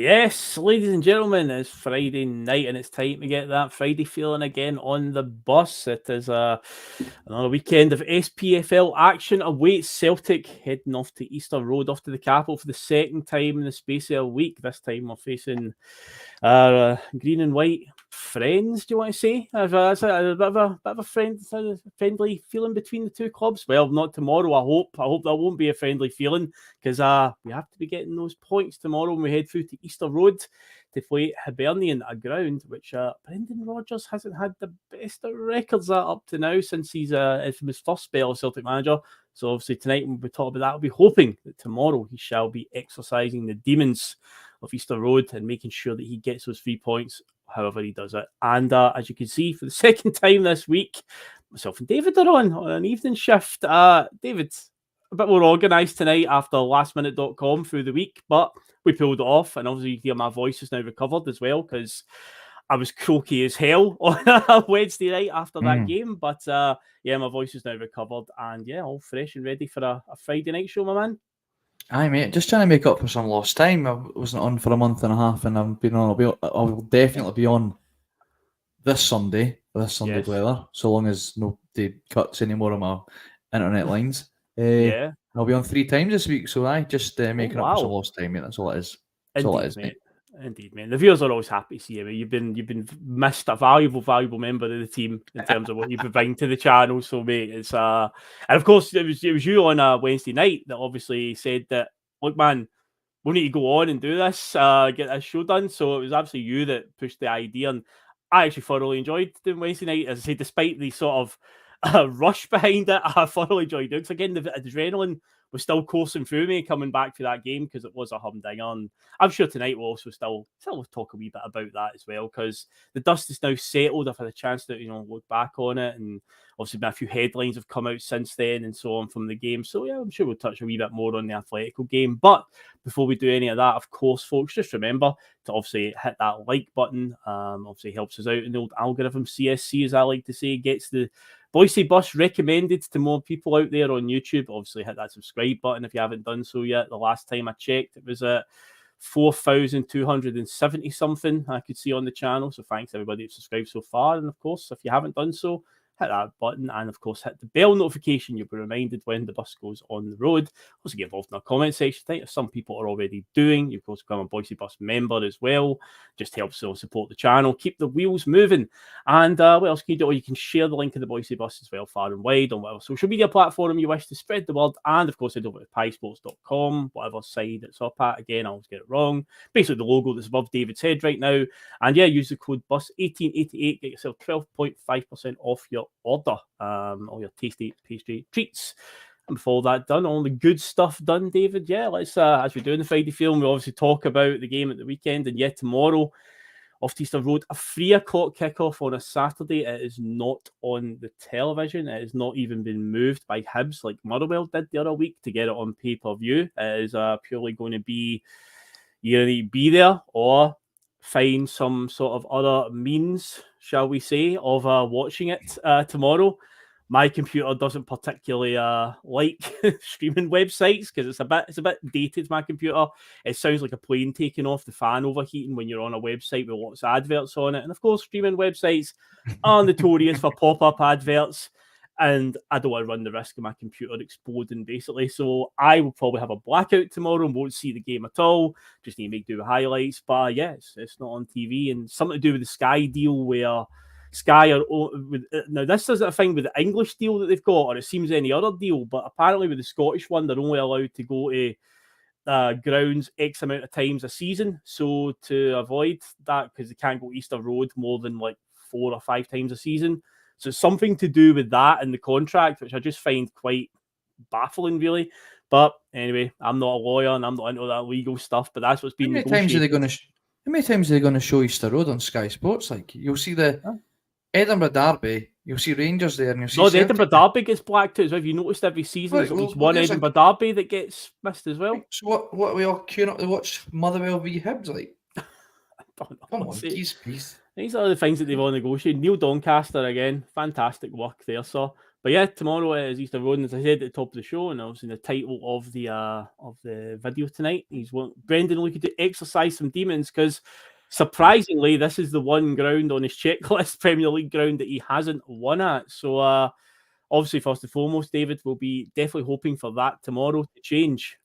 Yes, ladies and gentlemen, it's Friday night and it's time to get that Friday feeling again on the bus. It is another weekend of SPFL action awaits Celtic heading off to Easter Road, off to the capital for the second time in the space of a week. This time we're facing green and white friends, do you want to say? It's a bit of a friendly feeling between the two clubs. Well, not tomorrow, I hope. I hope that won't be a friendly feeling because we have to be getting those points tomorrow when we head through to Easter Road to play Hibernian, a ground which Brendan Rodgers hasn't had the best of records at up to now since he's from his first spell as Celtic manager. So obviously tonight when we talk about that, we'll be hoping that tomorrow he shall be exorcising the demons of Easter Road and making sure that he gets those 3 points however he does it. And as you can see, for the second time this week, myself and David are on an evening shift. David, a bit more organised tonight after lastminute.com through the week, but we pulled it off. And obviously, you hear my voice is now recovered as well because I was croaky as hell on a Wednesday night after that game. But yeah, my voice is now recovered and yeah, all fresh and ready for a Friday night show, my man. Aye, mate, just trying to make up for some lost time. I wasn't on for a month and a half, and I've been on. I will definitely be on this Sunday, Yes. Blether, so long as nobody cuts any more of my internet lines. Yeah. I'll be on 3 times this week, so I just making up for some wow. lost time, mate. That's all it is. Indeed, mate. Indeed, man. The viewers are always happy to see you. You've been missed a valuable member of the team in terms of what you bring to the channel. So, mate, it's and of course it was you on a Wednesday night that obviously said that, look, man, we need to go on and do this, get this show done. So it was absolutely you that pushed the idea, and I actually thoroughly enjoyed doing Wednesday night. As I say, despite the sort of rush behind it, I thoroughly enjoyed it. Because again, the adrenaline was still coursing through me coming back to that game because it was a humdinger. And I'm sure tonight we'll also still talk a wee bit about that as well because the dust is now settled. I've had a chance to look back on it, and obviously a few headlines have come out since then and so on from the game. So yeah, I'm sure we'll touch a wee bit more on the Atletico game. But before we do any of that, of course, folks, just remember to obviously hit that like button. Obviously helps us out in the old algorithm. CSC, as I like to say, gets the Boise Bus recommended to more people out there on YouTube. Obviously, hit that subscribe button if you haven't done so yet. The last time I checked, it was at 4,270 something I could see on the channel. So thanks everybody who's subscribed so far. And of course, if you haven't done so, hit that button and of course hit the bell notification. You'll be reminded when the bus goes on the road. Also get involved in our comment section tonight, if some people are already doing. You of course become a Boise Bus member as well. Just helps support the channel, keep the wheels moving. And what else can you do? Or you can share the link of the Boise Bus as well, far and wide, on whatever social media platform you wish to spread the word. And of course, head over to piesports.com, whatever side it's up at. Again, I always get it wrong. Basically, the logo that's above David's head right now. And yeah, use the code BUS1888, get yourself 12.5% off your order, all your tasty pastry treats. And before all that done, all the good stuff done, David, yeah, let's as we do in the Friday film, we obviously talk about the game at the weekend. And yet tomorrow, off to Easter Road, a 3 o'clock kickoff on a Saturday. It is not on the television. It has not even been moved by Hibs like Motherwell did the other week to get it on pay-per-view. It is purely going to be, you need to be there or find some sort of other means, shall we say, of watching it tomorrow. My computer doesn't particularly like streaming websites because it's a bit dated. My computer, it sounds like a plane taking off, the fan overheating when you're on a website with lots of adverts on it. And of course, streaming websites are notorious for pop-up adverts. And I don't want to run the risk of my computer exploding, basically. So I will probably have a blackout tomorrow and won't see the game at all. Just need to make do with highlights. But yes, it's not on TV. And something to do with the Sky deal where Sky are... Now, this isn't a thing with the English deal that they've got, or it seems any other deal. But apparently with the Scottish one, they're only allowed to go to grounds X amount of times a season. So to avoid that, because they can't go Easter Road more than like 4 or 5 times a season. So it's something to do with that in the contract, which I just find quite baffling, really. But anyway, I'm not a lawyer and I'm not into that legal stuff, but that's what's been negotiated. How many times are they going to show Easter Road on Sky Sports? Like, you'll see the Edinburgh Derby, you'll see Rangers there, and you'll see the Edinburgh Derby gets blacked out as well. Have you noticed every season there's at least one Edinburgh Derby that gets missed as well? So what are we all queuing up to watch Motherwell v Hibs like? I don't know. Come on, please. These are the things that they've all negotiated. Neil Doncaster again, fantastic work there, sir. But yeah, tomorrow is Easter Road, and as I said at the top of the show, and obviously the title of the video tonight, Brendan looking to exercise some demons, because surprisingly, this is the one ground on his checklist, Premier League ground, that he hasn't won at. So obviously, first and foremost, David will be definitely hoping for that tomorrow to change.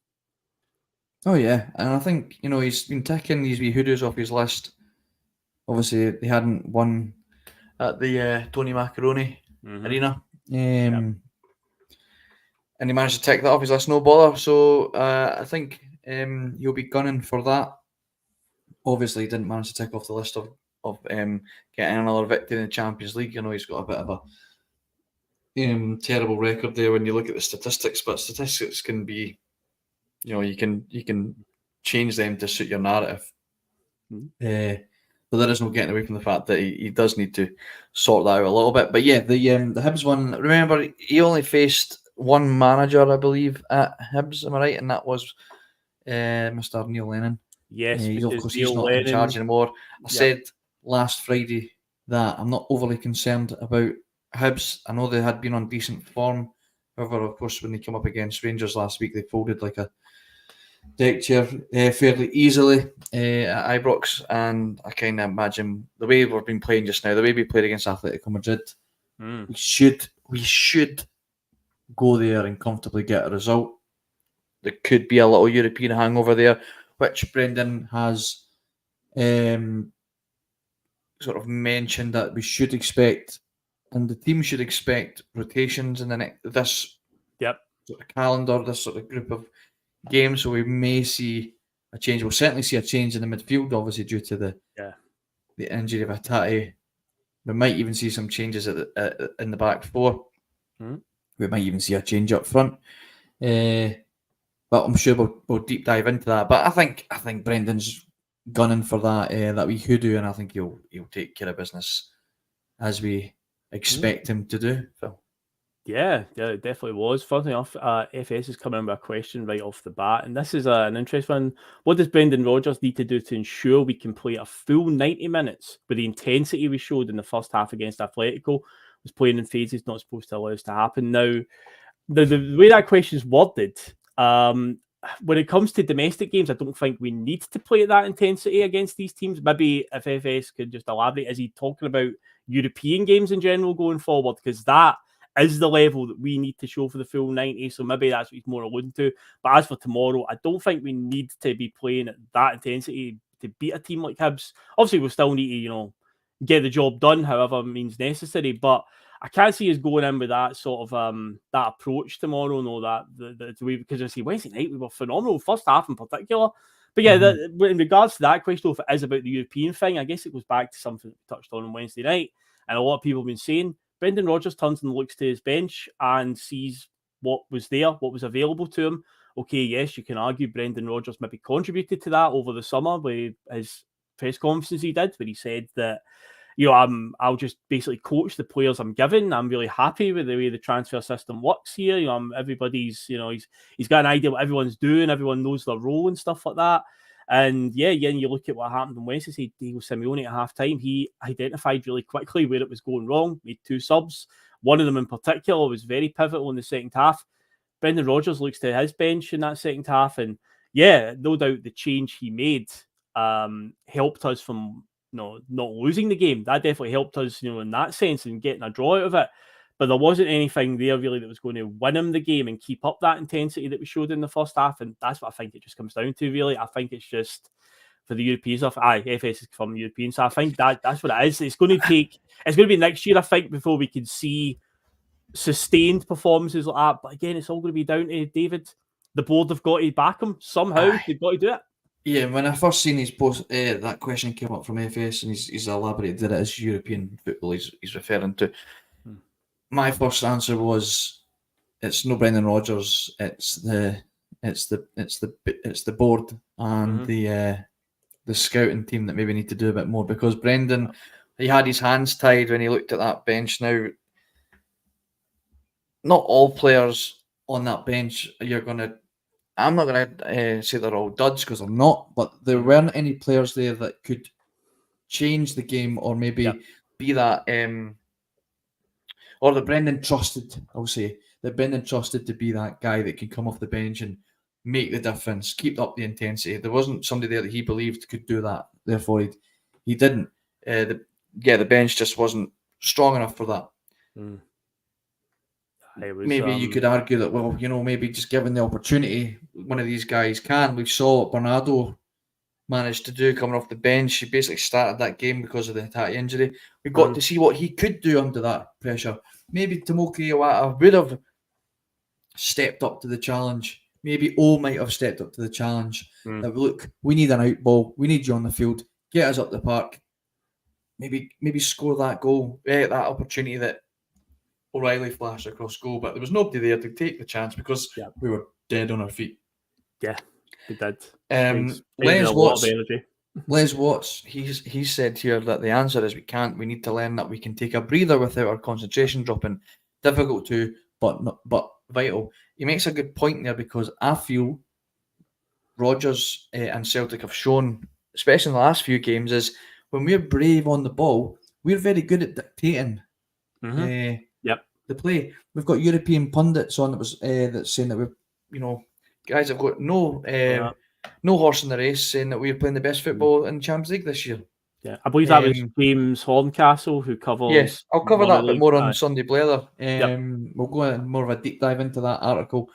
Oh yeah, and I think he's been ticking these wee hoodoos off his list. Obviously, they hadn't won at the Tony Macaroni Arena. And he managed to tick that off his list, no bother. So I think he'll be gunning for that. Obviously, he didn't manage to tick off the list of getting another victory in the Champions League. He's got a bit of a terrible record there when you look at the statistics, but statistics can be, you can change them to suit your narrative. But there is no getting away from the fact that he does need to sort that out a little bit. But yeah, the Hibs one, remember, he only faced one manager, I believe, at Hibs, am I right? And that was Mr. Neil Lennon. Yes, of course, he's not in charge anymore. I said last Friday that I'm not overly concerned about Hibs. I know they had been on decent form. However, of course, when they came up against Rangers last week, they folded like a deck chair fairly easily at Ibrox, and I kind of imagine the way we've been playing just now, the way we played against Atletico Madrid, we should go there and comfortably get a result. There could be a little European hangover there, which Brendan has sort of mentioned that we should expect, and the team should expect rotations in this sort of calendar, this sort of group of games. So we may see a change. We'll certainly see a change in the midfield, obviously due to the injury of Atati. We might even see some changes in the back four. We might even see a change up front. But I'm sure we'll deep dive into that. But I think Brendan's gunning for that wee hoodoo, and I think he'll take care of business as we expect him to do, Phil. Yeah, it definitely was. Funny enough, FS is coming in with a question right off the bat, and this is an interesting one. What does Brendan Rodgers need to do to ensure we can play a full 90 minutes with the intensity we showed in the first half against Atletico? Was playing in phases not supposed to allow us to happen. Now, the way that question is worded, when it comes to domestic games, I don't think we need to play at that intensity against these teams. Maybe if FS could just elaborate, is he talking about European games in general going forward? Because that is the level that we need to show for the full 90. So maybe that's what he's more alluding to. But as for tomorrow, I don't think we need to be playing at that intensity to beat a team like Hibs. Obviously, we'll still need to, get the job done, however means necessary. But I can't see us going in with that sort of that approach tomorrow. No, the way, because I see Wednesday night we were phenomenal, first half in particular. But yeah, in regards to that question, if it is about the European thing, I guess it goes back to something we touched on Wednesday night, and a lot of people have been saying Brendan Rodgers turns and looks to his bench and sees what was there, what was available to him. Okay, yes, you can argue Brendan Rodgers maybe contributed to that over the summer with his press conferences he did, where he said that, I'll just basically coach the players I'm given. I'm really happy with the way the transfer system works here. Everybody's, he's got an idea what everyone's doing. Everyone knows their role and stuff like that. And you look at what happened on Wednesday, Diego Simeone at half-time, he identified really quickly where it was going wrong, made two subs. One of them in particular was very pivotal in the second half. Brendan Rodgers looks to his bench in that second half, and no doubt the change he made helped us from not losing the game. That definitely helped us, in that sense, and getting a draw out of it. But there wasn't anything there really that was going to win him the game and keep up that intensity that we showed in the first half. And that's what I think it just comes down to, really. I think it's just for the European stuff. FS is from European. So I think that's what it is. It's going to be next year, I think, before we can see sustained performances like that. But again, it's all going to be down to David. The board have got to back him somehow. They've got to do it. Yeah, when I first seen his post, that question came up from FS, and he's elaborated that it is European football he's referring to. My first answer was, it's no Brendan Rodgers. It's the board and the scouting team that maybe need to do a bit more, because Brendan, he had his hands tied when he looked at that bench. Now, not all players on that bench I'm not going to say they're all duds, because they're not, but there weren't any players there that could change the game or maybe be that or that Brendan trusted, I'll say, that Brendan trusted to be that guy that can come off the bench and make the difference, keep up the intensity. There wasn't somebody there that he believed could do that. Therefore, he didn't. The bench just wasn't strong enough for that. Maybe you could argue that, well, maybe just given the opportunity, one of these guys can. We saw what Bernardo managed to do coming off the bench. He basically started that game because of the Hatate injury. We got to see what he could do under that pressure. Maybe Tomoki Iwata would have stepped up to the challenge. Maybe O might have stepped up to the challenge. That, look, we need an out ball. We need you on the field. Get us up the park. Maybe score that goal. That opportunity that O'Reilly flashed across goal, but there was nobody there to take the chance because we were dead on our feet. Yeah, we did. Les Watts, he said here that the answer is we need to learn that we can take a breather without our concentration dropping. Difficult to, but vital. He makes a good point there because I feel Rodgers and Celtic have shown, especially in the last few games, is when we're brave on the ball, we're very good at dictating the play. We've got European pundits on that's saying that we're, guys have got no horse in the race, saying that we're playing the best football in the Champions League this year. Yeah, I believe that was James Horncastle who covers. Yes, I'll cover that a bit more on Sunday Blether. We'll go in more of a deep dive into that article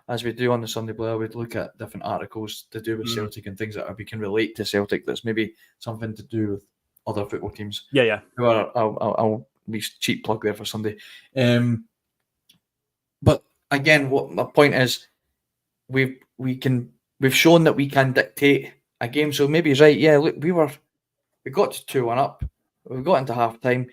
as we do on the Sunday Blether. We'd look at different articles to do with Celtic and things that we can relate to Celtic. That's maybe something to do with other football teams. Yeah. I'll be cheap plug there for Sunday. But again, what my point is, we've shown that we can dictate a game. So maybe he's right. Yeah, look, we got to 2-1 up. We got into half time.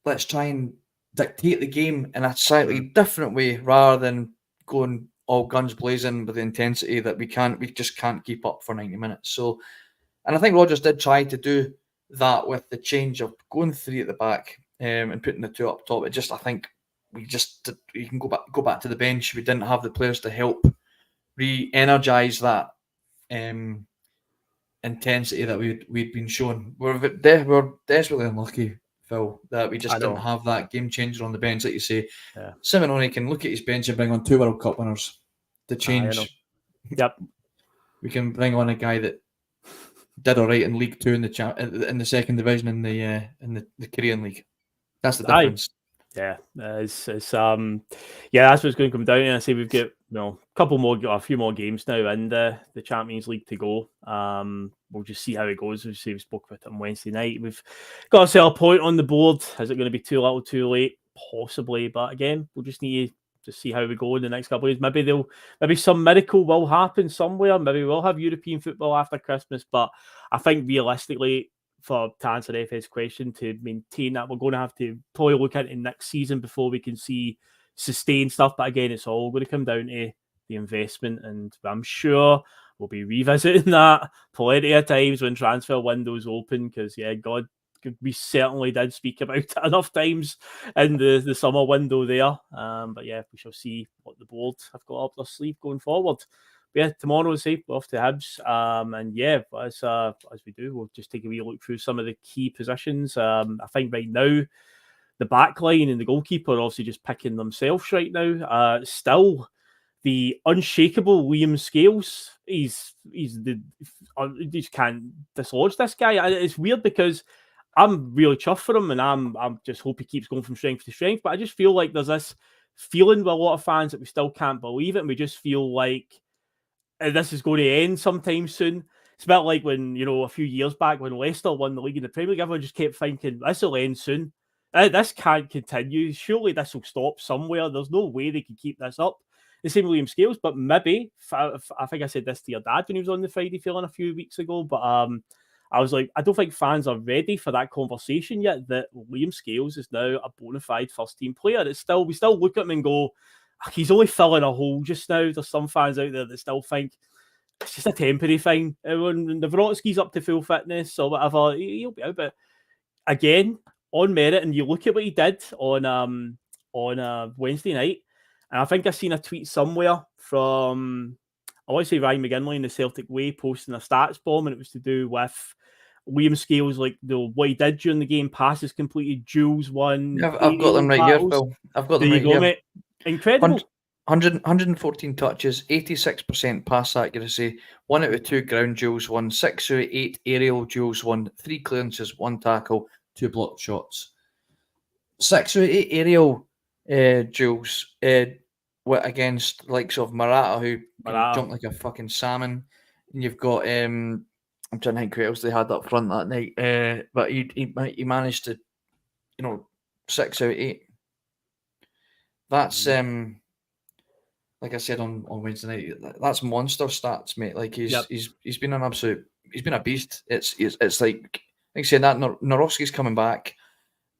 Let's try and dictate the game in a slightly different way rather than going all guns blazing with the intensity that we just can't keep up for 90 minutes. So, and I think Rodgers did try to do that with the change of going 3 at the back and putting the 2 up top. I think you can go back to the bench. We didn't have the players to help re-energize that intensity that we'd been shown. We're desperately unlucky, Phil, that we just didn't have that game changer on the bench, like you say. Yeah. Simeone can look at his bench and bring on 2 World Cup winners to change. Yep. We can bring on a guy that did all right in League 2 in the second division in the Korean League. That's the difference. Yeah, that's what it's going to come down to. I say we've got a few more games now in the Champions League to go. We'll just see how it goes. We spoke about it on Wednesday night. We've got to sell a point on the board. Is it going to be too little, too late? Possibly, but again, we'll just need to see how we go in the next couple of days. Maybe some miracle will happen somewhere. Maybe we'll have European football after Christmas. But I think realistically, to answer FS question, to maintain that, we're going to have to probably look into next season before we can see sustained stuff. But again, it's all going to come down to the investment, and I'm sure we'll be revisiting that plenty of times when transfer windows open, because we certainly did speak about it enough times in the summer window there. But yeah, we shall see what the board have got up their sleeve going forward. Yeah, tomorrow we're off to Hibs, and yeah, as we do, we'll just take a wee look through some of the key positions. I think right now the back line and the goalkeeper are obviously just picking themselves right now. Still, the unshakable Liam Scales, you just can't dislodge this guy. It's weird because I'm really chuffed for him, and I'm just hope he keeps going from strength to strength. But I just feel like there's this feeling with a lot of fans that we still can't believe it, and we just feel like this is going to end sometime soon. It's a bit like when, a few years back when Leicester won the league in the Premier League, everyone just kept thinking, this will end soon. This can't continue. Surely this will stop somewhere. There's no way they can keep this up. The same with William Scales, but maybe, I think I said this to your dad when he was on the Friday Feeling a few weeks ago, but I was like, I don't think fans are ready for that conversation yet, that Liam Scales is now a bona fide first-team player. We still look at him and go, he's only filling a hole just now. There's some fans out there that still think it's just a temporary thing. When Navrotski's up to full fitness or whatever, he'll be out. But again, on merit, and you look at what he did on Wednesday night, and I think I seen a tweet somewhere from, I want to say Ryan McGinley in the Celtic Way posting a stats bomb, and it was to do with Liam Scales, like what he did during the game, passes completed, duels won. Yeah, I've got them right here, Phil. I've got them right here. Mate. Incredible. 114 touches, 86% pass accuracy, 1 out of 2 ground duels won, 6 out of 8 aerial duels won, 3 clearances, 1 tackle, 2 blocked shots. 6 out of 8 aerial duels against likes of Morata, who jumped like a fucking salmon. And you've got I'm trying to think who else they had up front that night, but he managed to, 6 out of 8. That's like I said on Wednesday night, that's monster stats, mate. Like he's been he's been a beast. It's like I said, that Norowski's coming back,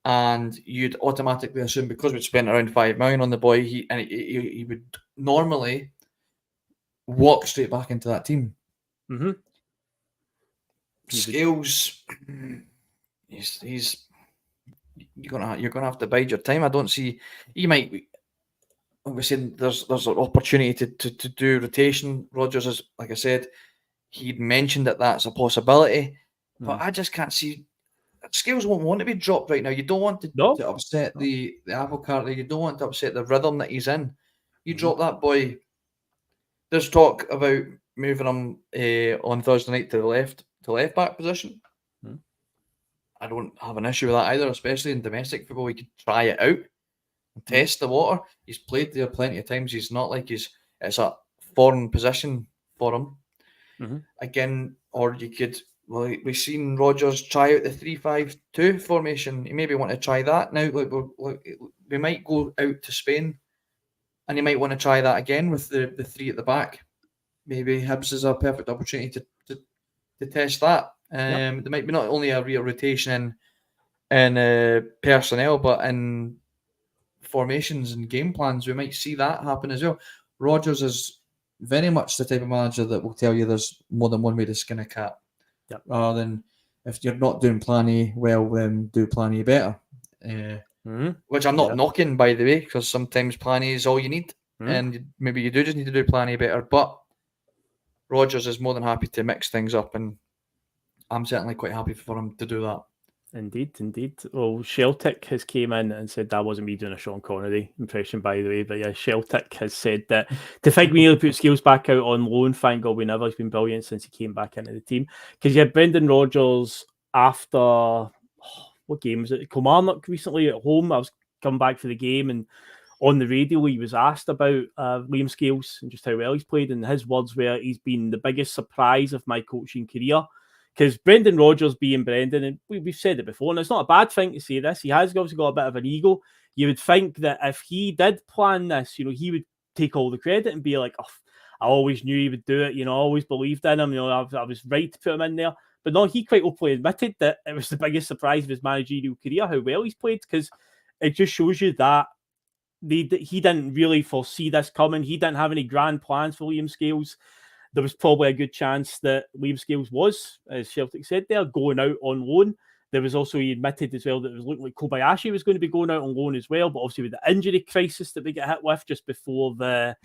and you'd automatically assume because we'd spent around 5 million on the boy, he would normally walk straight back into that team. Mm-hmm. Scales, he's you're gonna have to bide your time. I don't see he might. Obviously, there's an opportunity to do rotation. Rodgers is, like I said, he'd mentioned that's a possibility, but I just can't see. Scales won't want to be dropped right now. You don't want to upset the apple cart. You don't want to upset the rhythm that he's in. You drop that boy. There's talk about moving him on Thursday night to the left back position. I don't have an issue with that either, especially in domestic football. We could try it out. Test the water. He's played there plenty of times. He's not like it's a foreign position for him. Again, or you could, we've seen Rodgers try out the 3-5-2 formation. He maybe want to try that now. We might go out to Spain, and he might want to try that again with the 3 at the back. Maybe Hibs is a perfect opportunity to test that. There might be not only a real rotation in personnel, but in formations and game plans. We might see that happen as well. Rodgers is very much the type of manager that will tell you there's more than one way to skin a cat. Rather than if you're not doing plan A well, then do plan A better. Which I'm not knocking, by the way, because sometimes plan A is all you need, and maybe you do just need to do plan A better. But Rodgers is more than happy to mix things up, and I'm certainly quite happy for him to do that. Indeed. Well, Celtic has came in and said that wasn't me doing a Sean Connery impression, by the way, but yeah, Celtic has said that to think we nearly put Scales back out on loan, thank God we never. He's been brilliant since he came back into the team. Because you had Brendan Rodgers after what game was it? Kilmarnock recently at home. I was coming back for the game, and on the radio he was asked about Liam Scales and just how well he's played, and his words were he's been the biggest surprise of my coaching career. Because Brendan Rodgers being Brendan, and we've said it before, and it's not a bad thing to say this, he has obviously got a bit of an ego. You would think that if he did plan this, he would take all the credit and be like, oh, I always knew he would do it, I always believed in him, I was right to put him in there. But no, he quite openly admitted that it was the biggest surprise of his managerial career, how well he's played, because it just shows you that he didn't really foresee this coming. He didn't have any grand plans for Liam Scales. There was probably a good chance that Liam Scales was, as Celtic said there, going out on loan. There was also, he admitted as well that it was looking like Kobayashi was going to be going out on loan as well, but obviously with the injury crisis that we get hit with just before the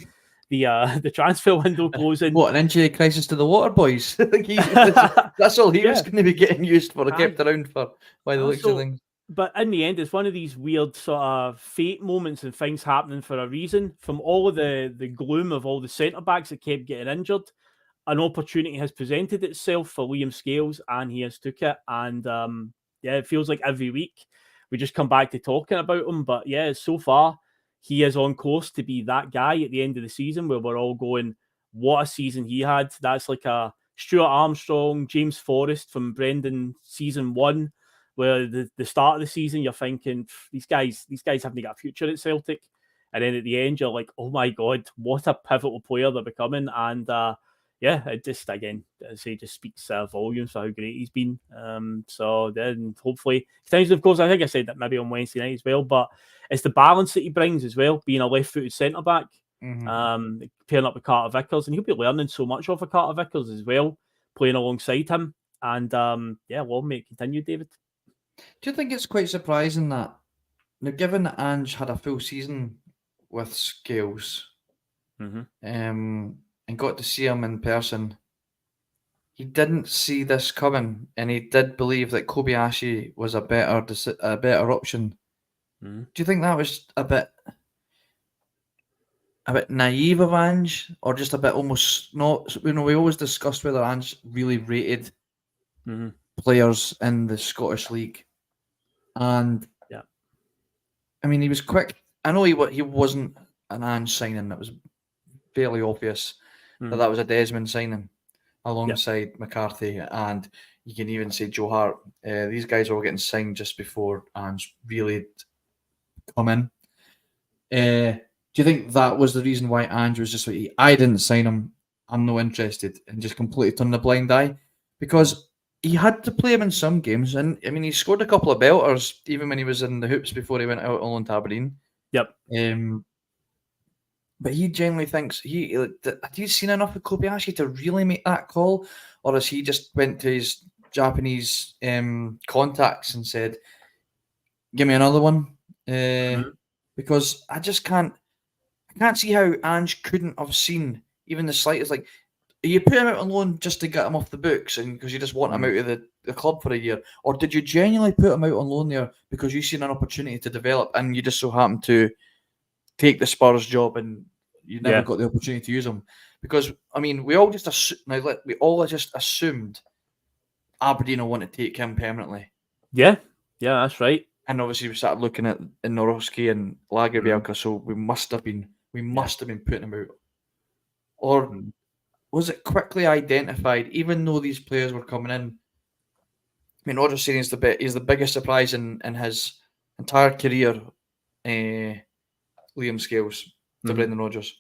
transfer window closing. What, an injury crisis to the water boys? That's all he was going to be getting used for. Kept around for, by the looks of things. But in the end, it's one of these weird sort of fate moments and things happening for a reason. From all of the gloom of all the centre-backs that kept getting injured, an opportunity has presented itself for Liam Scales, and he has took it. And it feels like every week we just come back to talking about him. But yeah, so far, he is on course to be that guy at the end of the season where we're all going, what a season he had. That's like a Stuart Armstrong, James Forrest from Brendan season 1, where the start of the season you're thinking these guys haven't got a future at Celtic, and then at the end you're like, oh my god, what a pivotal player they're becoming. And it just, again, as I say, just speaks volumes for how great he's been. So then hopefully continues. Of course, I think I said that maybe on Wednesday night as well, but it's the balance that he brings as well, being a left-footed centre back, pairing up with Carter Vickers, and he'll be learning so much off of Carter Vickers as well, playing alongside him. And well, mate, continue, David. Do you think it's quite surprising that, now, given that Ange had a full season with Scales, and got to see him in person, he didn't see this coming, and he did believe that Kobayashi was a better option. Mm. Do you think that was a bit naive of Ange, or just a bit almost not? We always discussed whether Ange really rated players in the Scottish League, and yeah, I mean he was quick. I know he wasn't an Ange signing. It was fairly obvious that was a Desmond signing alongside McCarthy, and you can even say Joe Hart. These guys were all getting signed just before Ange really come in. Do you think that was the reason why Ange was just like, I didn't sign him, I'm not interested, and just completely turned a blind eye? Because he had to play him in some games, and I mean, he scored a couple of belters even when he was in the hoops before he went out on loan to Aberdeen. Yep. But he genuinely thinks have you seen enough of Kobayashi to really make that call, or has he just went to his Japanese contacts and said, "Give me another one"? Because I can't see how Ange couldn't have seen even the slightest. Like, you put him out on loan just to get him off the books, and because you just want him out of the club for a year, or did you genuinely put him out on loan there because you seen an opportunity to develop, and you just so happened to take the Spurs job and you never got the opportunity to use him? Because I mean, we all just assumed Aberdeen will want to take him permanently. Yeah, that's right. And obviously we started looking at Norowski and Lagerbielke, so we must have been putting him out. Or was it quickly identified, even though these players were coming in? I mean, Roger saying he's the biggest surprise in his entire career. Liam Scales to Brendan Rodgers.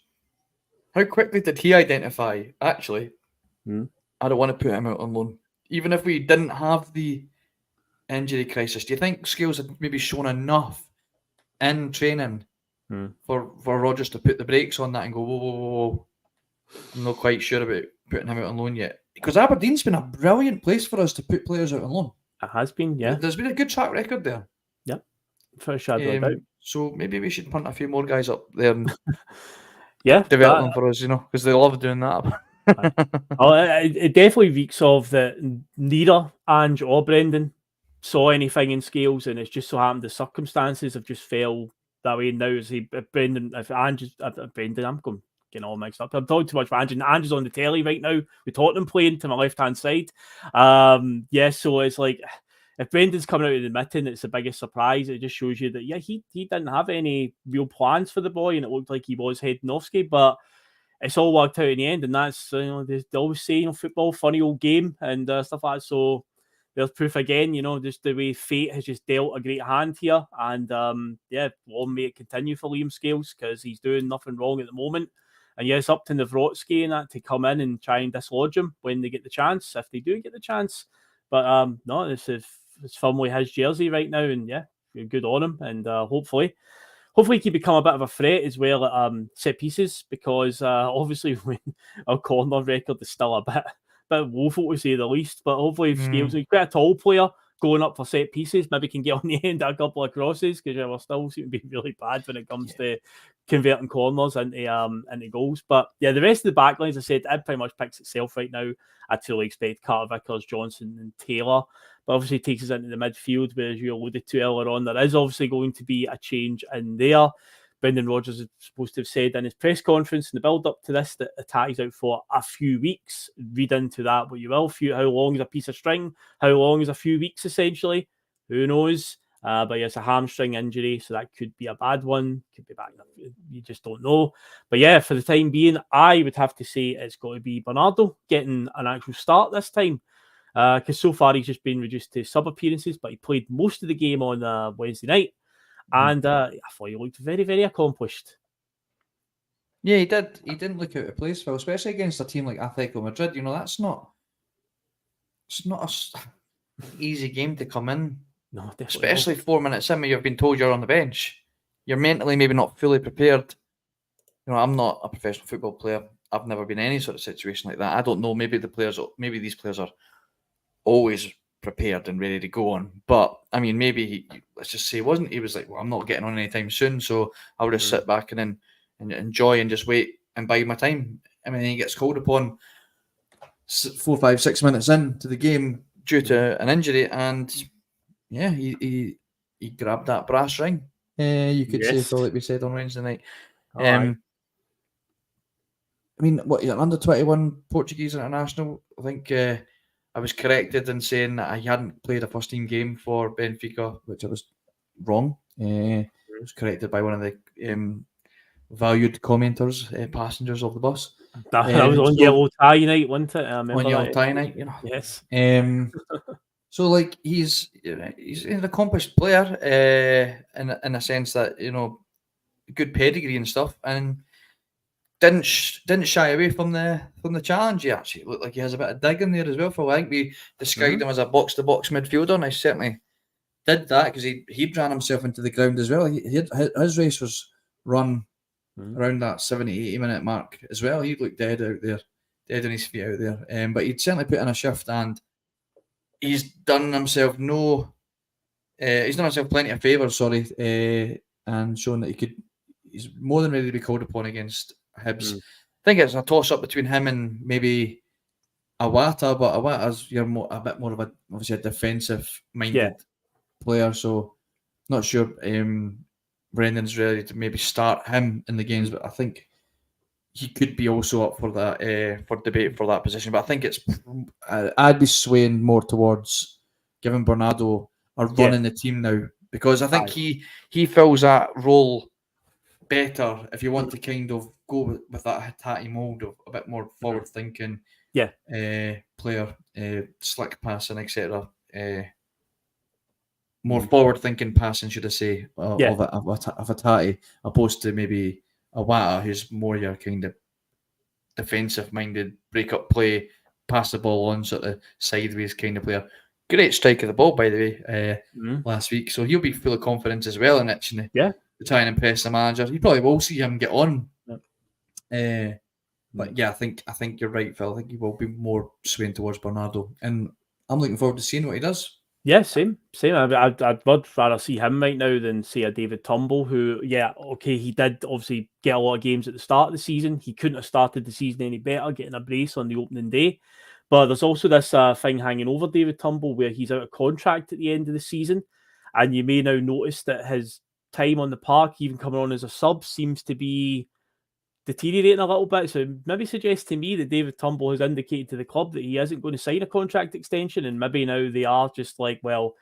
How quickly did he identify, actually, I don't want to put him out on loan? Even if we didn't have the injury crisis, do you think Scales had maybe shown enough in training for Rodgers to put the brakes on that and go, whoa, I'm not quite sure about putting him out on loan yet? Because Aberdeen's been a brilliant place for us to put players out on loan. It has been, yeah. There's been a good track record there. Yep, for a shadow of doubt. So maybe we should punt a few more guys up there and develop them for us, because they love doing that. It definitely reeks of that neither Ange or Brendan saw anything in Scales, and it's just so happened the circumstances have just fell that way now. Brendan, I'm getting all mixed up. I'm talking too much for Ange. Ange's on the telly right now with Tottenham playing to my left-hand side. So it's like, if Brendan's coming out and admitting it's the biggest surprise, it just shows you that, he didn't have any real plans for the boy, and it looked like he was heading off ski, but it's all worked out in the end, and that's, they always say, football, funny old game, and stuff like that. So there's proof again, just the way fate has just dealt a great hand here, and long may it continue for Liam Scales, because he's doing nothing wrong at the moment. And it's up to Nawrocki and that to come in and try and dislodge him when they get the chance, if they do get the chance. But no, it's firmly his jersey right now, and good on him, and hopefully he can become a bit of a threat as well at set pieces, because obviously when our corner record is still a bit woeful to say the least, but hopefully if Scales is quite a tall player going up for set pieces, maybe can get on the end of a couple of crosses, because we're still seem to be really bad when it comes to converting corners into goals. But the rest of the backline, as I said, it pretty much picks itself right now. I'd fully expect Carter Vickers, Johnson and Taylor, but obviously it takes us into the midfield, where, as you alluded to earlier on, there is obviously going to be a change in there. Brendan Rodgers is supposed to have said in his press conference in the build-up to this that attack is out for a few weeks. Read into that what you will. How long is a piece of string? How long is a few weeks, essentially? Who knows? But it's a hamstring injury, so that could be a bad one. Could be back. You just don't know. But for the time being, I would have to say it's got to be Bernardo getting an actual start this time. Because so far he's just been reduced to sub-appearances, but he played most of the game on Wednesday night. And I thought he looked very, very accomplished. Yeah, he did. He didn't look out of place, Phil, especially against a team like Atletico Madrid. It's not an easy game to come in. No, especially 4 minutes in when you've been told you're on the bench. You're mentally maybe not fully prepared. I'm not a professional football player. I've never been in any sort of situation like that. I don't know. Maybe these players are always prepared and ready to go on. But I mean, maybe let's just say he was like, well, I'm not getting on anytime soon, so I'll just sit back and enjoy and just wait and bide my time. I mean, he gets called upon 4, 5, 6 minutes into the game due to an injury, and yeah, he grabbed that brass ring. You could say, Phil, like we said on Wednesday night. I mean, what, you're under 21 Portuguese international? I think I was corrected in saying that I hadn't played a first team game for Benfica, which I was wrong. I was corrected by one of the valued commenters, passengers of the bus. That was on yellow tie night, wasn't it? I remember on yellow tie night, you know. Yes. So like he's an accomplished player in a sense that, you know, good pedigree and stuff, and didn't shy away from the challenge. He actually looked like he has a bit of dig in there as well. For I think we described him as a box to box midfielder, and I certainly did that because he ran himself into the ground as well. His race was run around that 70-80 minute mark as well. He looked dead out there, dead on his feet out there. But he'd certainly put in a shift, and he's done himself plenty of favours, and shown that he's more than ready to be called upon against Hibs. I think it's a toss up between him and maybe Awata, but Awata's a bit more of obviously a defensive minded player, so not sure Brendan's ready to maybe start him in the games, but I think he could be also up for that for debate for that position. But I think I'd be swaying more towards giving Bernardo a run in the team now, because I think he fills that role better if you want to kind of go with that Hatate mould of a bit more forward thinking player, slick passing, etc. More forward thinking passing, should I say, of Hatate, opposed to maybe Awata, who's more your kind of defensive minded, break up play, pass the ball on sort of sideways kind of player. Great strike of the ball, by the way, last week. So he'll be full of confidence as well in it, to try and impress the manager. You probably will see him get on. But yeah, I think you're right, Phil. I think he will be more swaying towards Bernardo, and I'm looking forward to seeing what he does. Yeah, same. I'd much rather see him right now than say a David Turnbull, who, he did obviously get a lot of games at the start of the season. He couldn't have started the season any better, getting a brace on the opening day. But there's also this thing hanging over David Turnbull where he's out of contract at the end of the season, and you may now notice that his time on the park, even coming on as a sub, seems to be deteriorating a little bit. So maybe suggests to me that David Turnbull has indicated to the club that he isn't going to sign a contract extension, and maybe now they are just like, well,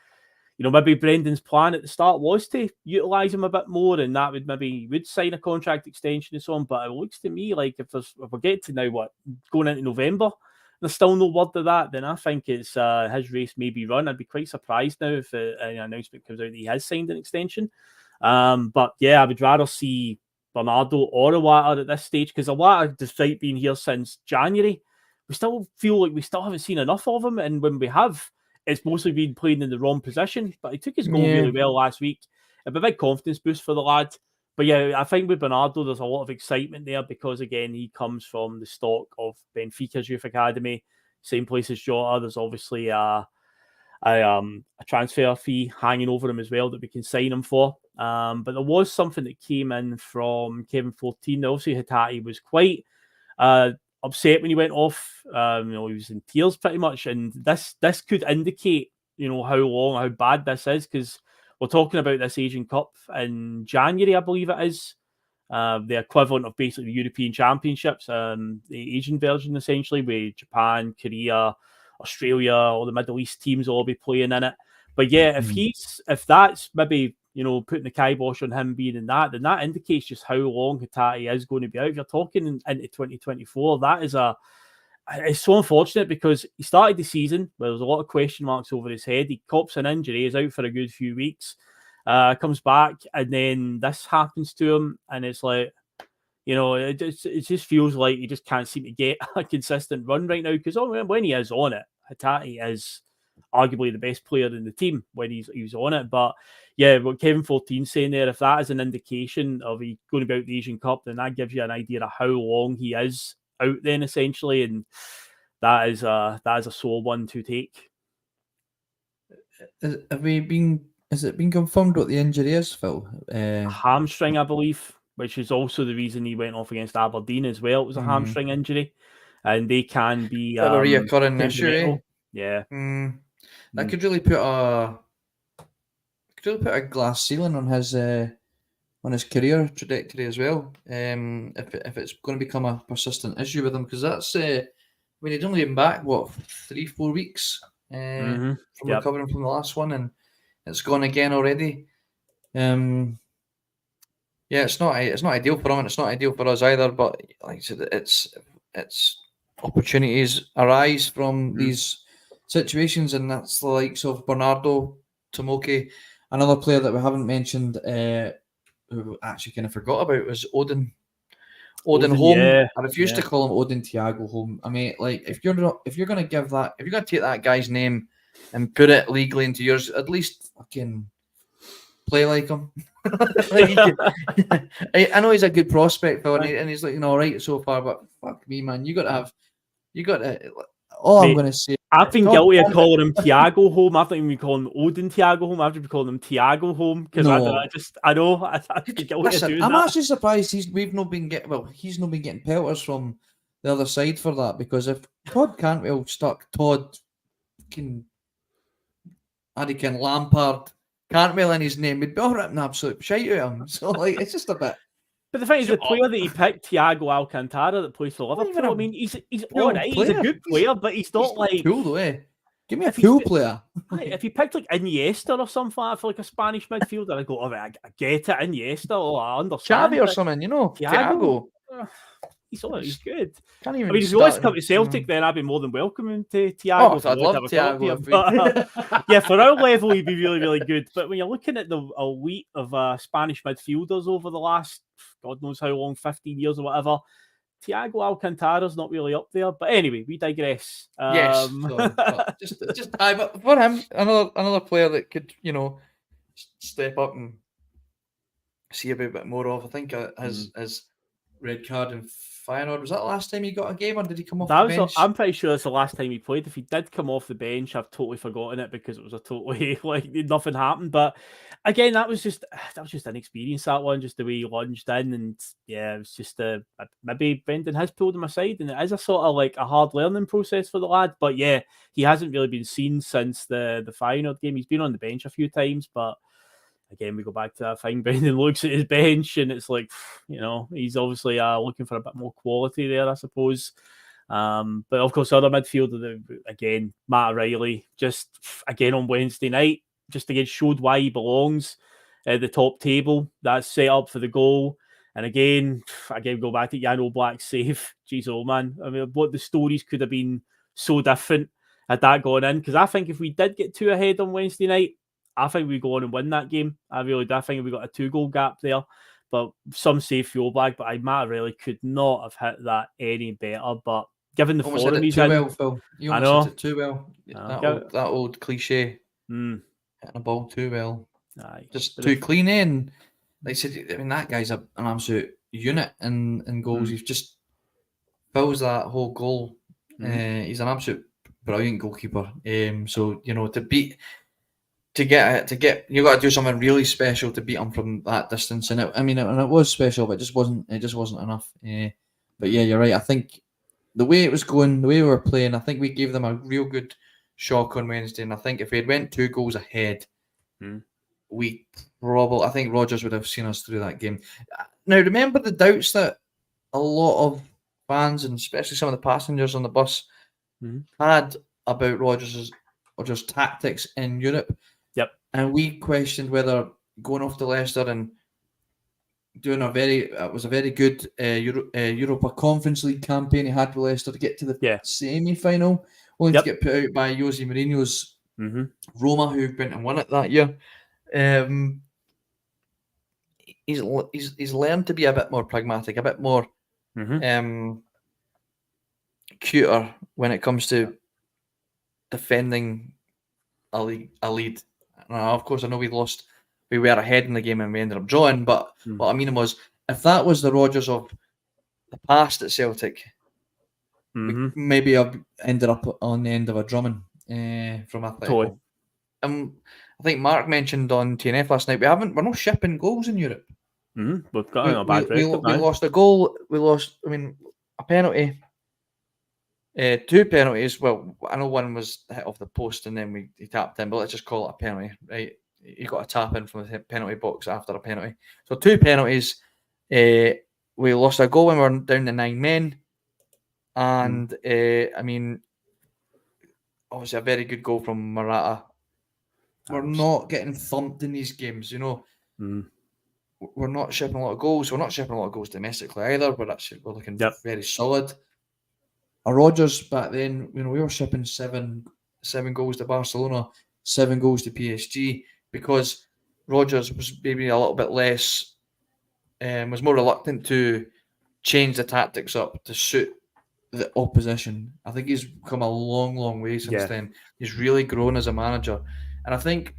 you know, maybe Brendan's plan at the start was to utilise him a bit more, and that would sign a contract extension and so on. But it looks to me like if we get to now going into November, there's still no word of that, then I think it's his race may be run. I'd be quite surprised now if an announcement comes out that he has signed an extension. But yeah, I would rather see Bernardo or Awata at this stage, because Awata, despite being here since January, we still feel like we still haven't seen enough of him, and when we have, it's mostly been playing in the wrong position. But he took his goal really well last week. A big confidence boost for the lad. But yeah, I think with Bernardo, there's a lot of excitement there because, again, he comes from the stock of Benfica's youth academy, same place as Jota. There's obviously a transfer fee hanging over him as well that we can sign him for. But there was something that came in from Kevin 14. Obviously, Hatate was quite upset when he went off. He was in tears pretty much, and this could indicate, how bad this is, because we're talking about this Asian Cup in January, I believe it is. The equivalent of basically the European Championships, the Asian version essentially, with Japan, Korea, Australia, all the Middle East teams will all be playing in it. But yeah, if that's maybe putting the kibosh on him being in that, then that indicates just how long Hatate is going to be out. If you're talking into 2024, it's so unfortunate because he started the season where there's a lot of question marks over his head. He cops an injury, is out for a good few weeks, comes back, and then this happens to him, and it's like, it just feels like he just can't seem to get a consistent run right now, because when he is on it, Hatate is arguably the best player in the team when he's on it. But yeah, what Kevin 14's saying there, if that is an indication of he going to be out the Asian Cup, then that gives you an idea of how long he is out then, essentially, and that is a sore one to take. Has it been confirmed what the injury is, Phil? Hamstring, I believe, which is also the reason he went off against Aberdeen as well. It was a hamstring injury. and they can be a reoccurring issue. temperamental. Yeah. That could really put a glass ceiling on his career trajectory as well. If it's going to become a persistent issue with him, because that's he'd only been back 3-4 weeks from recovering from the last one, and it's gone again already. Yeah, it's not ideal for him, and it's not ideal for us either. But like I said, it's opportunities arise from these situations, and that's the likes of Bernardo Tomoki. Another player that we haven't mentioned, who actually kind of forgot about, was Odin Home. Yeah, I refuse to call him Odin Thiago Home. I mean, like if you're going to take that guy's name and put it legally into yours, at least fucking play like him. I know he's a good prospect, Phil, and he's looking all right so far. But fuck me, man, you got to. All I'm going to say, I've been guilty of calling him Thiago Home. I've not even been calling him Odin Thiago Home. I've just been calling him Thiago Home because I know. I'm actually surprised he's not been getting pelters from the other side for that, because if Todd Cantwell stuck fucking Lampard Cantwell in his name, we'd be all ripping absolute shite out of him. So like, it's just a bit. But the thing is, the player that he picked, Thiago Alcantara, that plays for Liverpool, I mean, he's all right. He's a good player, but he's not like cool though, eh? Give me a cool player. If he picked like Iniesta or something like that for like a Spanish midfielder, I'd go, all right, I get it, Iniesta, or I understand. Xavi or something, Thiago. He's good. Can't even. I mean, if he wants to come to Celtic, then I'd be more than welcoming to Thiago. I'd love Thiago. But, yeah, for our level, he'd be really, really good. But when you're looking at the elite of Spanish midfielders over the last, God knows how long, 15 years or whatever, Thiago Alcantara's not really up there. But anyway, we digress. Yes. But for him, another player that could, step up and see a bit more of. I think his red card in Feyenoord, was that the last time he got a game, or did he come off the bench? I'm pretty sure that's the last time he played. If he did come off the bench, I've totally forgotten it because it was a totally nothing happened. But again, that was just an experience, that one, just the way he lunged in, and yeah, it was just maybe Brendan has pulled him aside, and it is a sort of like a hard learning process for the lad. But yeah, he hasn't really been seen since the Feyenoord game. He's been on the bench a few times, but again, we go back to that thing. Brendan looks at his bench and it's like, he's obviously looking for a bit more quality there, I suppose. But of course, other midfielder, again, Matt O'Reilly, just again on Wednesday night, just again showed why he belongs at the top table. That's set up for the goal. And again, go back to Jan Oblak's save. Jeez, oh man. I mean, what the stories could have been so different had that gone in. Because I think if we did get 2 ahead on Wednesday night, I think we go on and win that game. I really do. I think we got a 2-goal gap there. But some save for Oblak, but Matt really could not have hit that any better. But given the form he's in, well, Phil. You almost hit it too well. That old cliche. Hitting a ball too well. Aye. Just too clean in. Like I said, I mean, that guy's an absolute unit in goals. He's just fills that whole goal. He's an absolute brilliant goalkeeper. So, to get you got to do something really special to beat him from that distance, and it was special, but it just wasn't enough. But yeah, you're right. I think the way it was going, the way we were playing, I think we gave them a real good shock on Wednesday. And I think if we had went 2 goals ahead, I think Rodgers would have seen us through that game. Now, remember the doubts that a lot of fans, and especially some of the passengers on the bus, had about Rodgers' tactics in Europe. Yep. And we questioned whether going off to Leicester and doing a very good Europa Conference League campaign he had with Leicester to get to the semi-final, only to get put out by Jose Mourinho's Roma, who went and won it that year. He's learned to be a bit more pragmatic, a bit more cuter when it comes to defending a lead. Of course, I know we were ahead in the game and we ended up drawing, but what I mean was, if that was the Rodgers of the past at Celtic, we maybe have ended up on the end of a drumming from Atletico. Totally. I think Mark mentioned on TNF last night, we're not shipping goals in Europe. We've got a bad record. We lost a goal. We lost, a penalty 2 penalties. Well, I know one was hit off the post and then he tapped in, but let's just call it a penalty, right? He got a tap in from the penalty box after a penalty. So 2 penalties. We lost a goal when we were down to 9 men. And, I mean, obviously a very good goal from Morata. We're not getting thumped in these games, you know. We're not shipping a lot of goals. We're not shipping a lot of goals domestically either. We're looking very solid. Rodgers back then, you know, we were shipping seven goals to Barcelona, 7 goals to PSG, because Rodgers was maybe a little bit less, was more reluctant to change the tactics up to suit the opposition. I think he's come a long, long way since then. He's really grown as a manager. And I think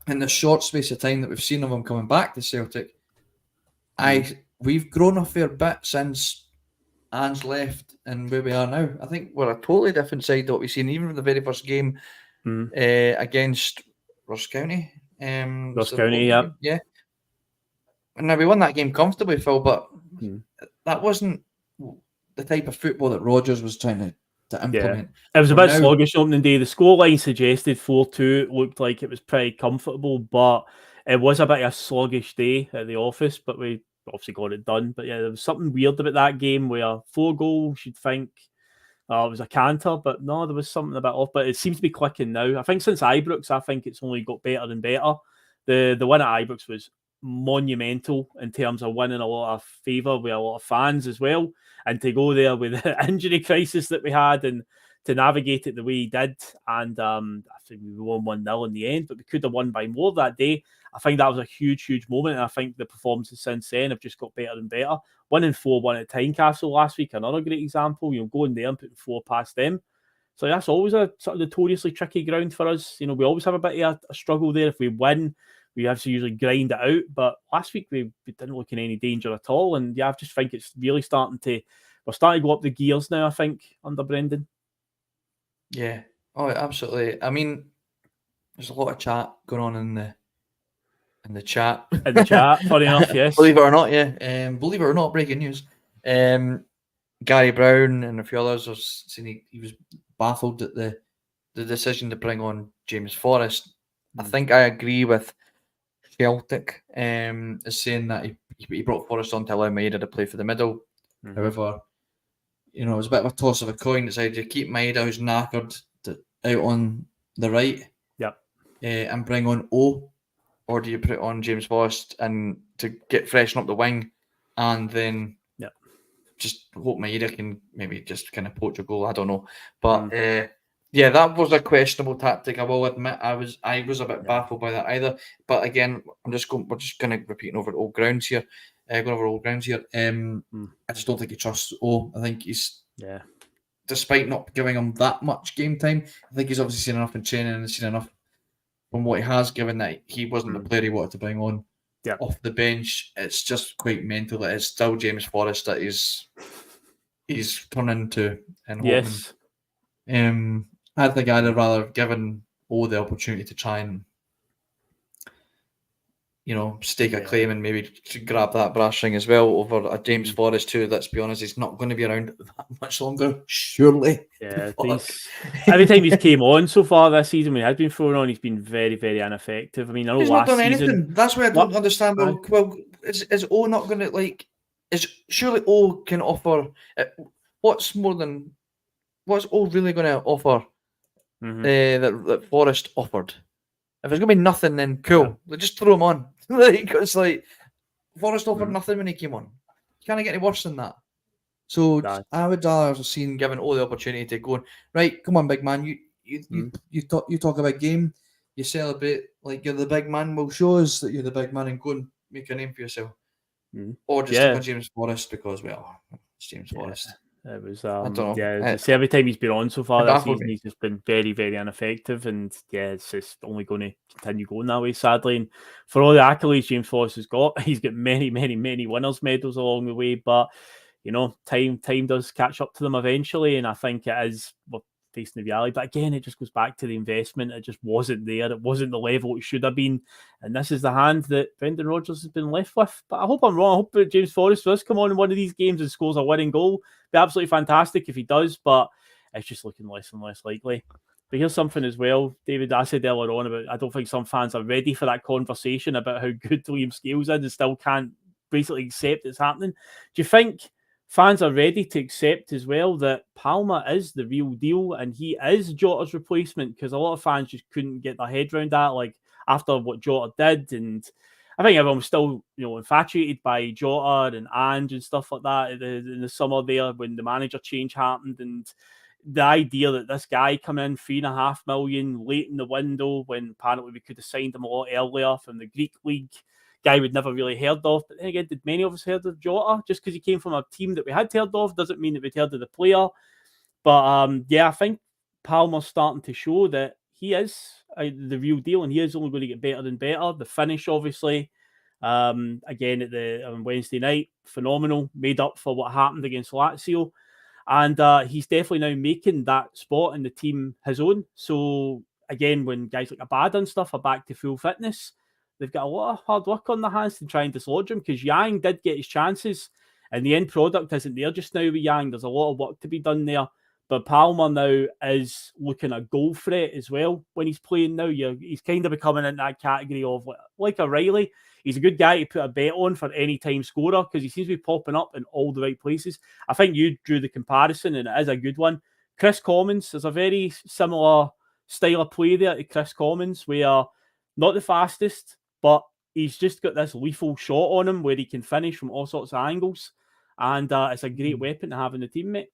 in the short space of time that we've seen of him coming back to Celtic, we've grown a fair bit since Ange left and where we are now. I think we're a totally different side to what we've seen, even from the very first game against Ross County. Yeah. And now we won that game comfortably, Phil, but that wasn't the type of football that Rodgers was trying to implement. It was a bit sluggish opening day. The scoreline suggested 4-2. It looked like it was pretty comfortable, but it was a bit of a sluggish day at the office, but we obviously got it done. But yeah, there was something weird about that game where 4 goals, you'd think it was a canter, but no, there was something a bit off. But it seems to be clicking now. I think since Ibrox, I think it's only got better and better. The win at Ibrox was monumental in terms of winning a lot of favour with a lot of fans as well, and to go there with the injury crisis that we had and to navigate it the way he did, and I think we won 1-0 in the end, but we could have won by more that day. I think that was a huge moment, and I think the performances since then have just got better and better. Winning 4-1 at Tynecastle last week, another great example, you know, going there and putting 4 past them. So that's always a sort of notoriously tricky ground for us. You know, we always have a bit of a struggle there. If we win, we have to usually grind it out. But last week, we didn't look in any danger at all. And yeah, I just think it's really we're starting to go up the gears now, I think, under Brendan. Yeah. Oh, absolutely. I mean, there's a lot of chat going on in the chat. In the chat, funny enough, yes. Believe it or not, yeah. Believe it or not, breaking news. Gary Brown and a few others are saying he was baffled at the decision to bring on James Forrest. I think I agree with Celtic is saying that he brought Forrest on to allow Maeda to play for the middle. However, you know, it was a bit of a toss of a coin. Decided to keep Maeda, who's knackered, out on the right. And bring on O, or do you put on James Forrest and to get freshen up the wing, and then just hope Maeda can maybe just kind of poach a goal. I don't know, but yeah, that was a questionable tactic. I will admit, I was a bit baffled by that either. But again, we're just going to repeating over old grounds here. I just don't think he trusts O. I think he's despite not giving him that much game time, I think he's obviously seen enough in training and seen enough from what he has given that he wasn't the player he wanted to bring on off the bench. It's just quite mental that it's still James Forrest that he's turning to and hoping. I think I'd have rather given O the opportunity to try and, you know, stake a claim and maybe to grab that brass ring as well over a James Forrest who, let's be honest, he's not going to be around that much longer, surely. Yeah, every time he's came on so far this season, when he has been thrown on, he's been very, very ineffective. I mean, I know he's last not done season... anything. That's why I don't understand. Well, is O not going to, surely O can offer... What's O really going to offer that Forrest offered? If there's going to be nothing, then cool. Just throw him on. It's like Forrest offered nothing when he came on. You can't get any worse than that. So I would rather have seen giving all the opportunity to go, right, come on, big man. You talk about game. You celebrate like you're the big man. Well, show us that you're the big man and go and make a name for yourself. Or just stick on James Forrest because, well, it's James Forrest. It was, I don't know. Every time he's been on so far this season, he's just been very, very ineffective. And it's just only going to continue going that way, sadly. And for all the accolades James Forrest has got, he's got many, many, many winners' medals along the way. But, you know, time does catch up to them eventually. And I think it is, we're facing the reality. But again, it just goes back to the investment. It just wasn't there. It wasn't the level it should have been. And this is the hand that Brendan Rodgers has been left with. But I hope I'm wrong. I hope that James Forrest does come on in one of these games and scores a winning goal. Be absolutely fantastic if he does, but it's just looking less and less likely. But here's something as well, David, I said earlier on about I don't think some fans are ready for that conversation about how good Liam Scales is and still can't basically accept it's happening. Do you think fans are ready to accept as well that Palma is the real deal and he is Jota's replacement? Because a lot of fans just couldn't get their head around that, like after what Jota did. And I think everyone was still, infatuated by Jota and Ange and stuff like that in the summer there when the manager change happened. And the idea that this guy come in $3.5 million late in the window when apparently we could have signed him a lot earlier from the Greek league, guy we'd never really heard of. But then again, did many of us heard of Jota? Just because he came from a team that we had heard of doesn't mean that we'd heard of the player. But I think Palmer's starting to show that he is the real deal, and he is only going to get better and better. The finish, obviously, again on Wednesday night, phenomenal, made up for what happened against Lazio. And he's definitely now making that spot in the team his own. So again, when guys like Abada and stuff are back to full fitness, they've got a lot of hard work on their hands to try and dislodge him, because Yang did get his chances and the end product isn't there just now with Yang. There's a lot of work to be done there. But Palma now is looking a goal threat as well when he's playing now. He's kind of becoming in that category of like a Riley. He's a good guy to put a bet on for any time scorer because he seems to be popping up in all the right places. I think you drew the comparison and it is a good one. Chris Commons, there's a very similar style of play there to Chris Commons, where not the fastest, but he's just got this lethal shot on him where he can finish from all sorts of angles. And it's a great weapon to have in the team, mate.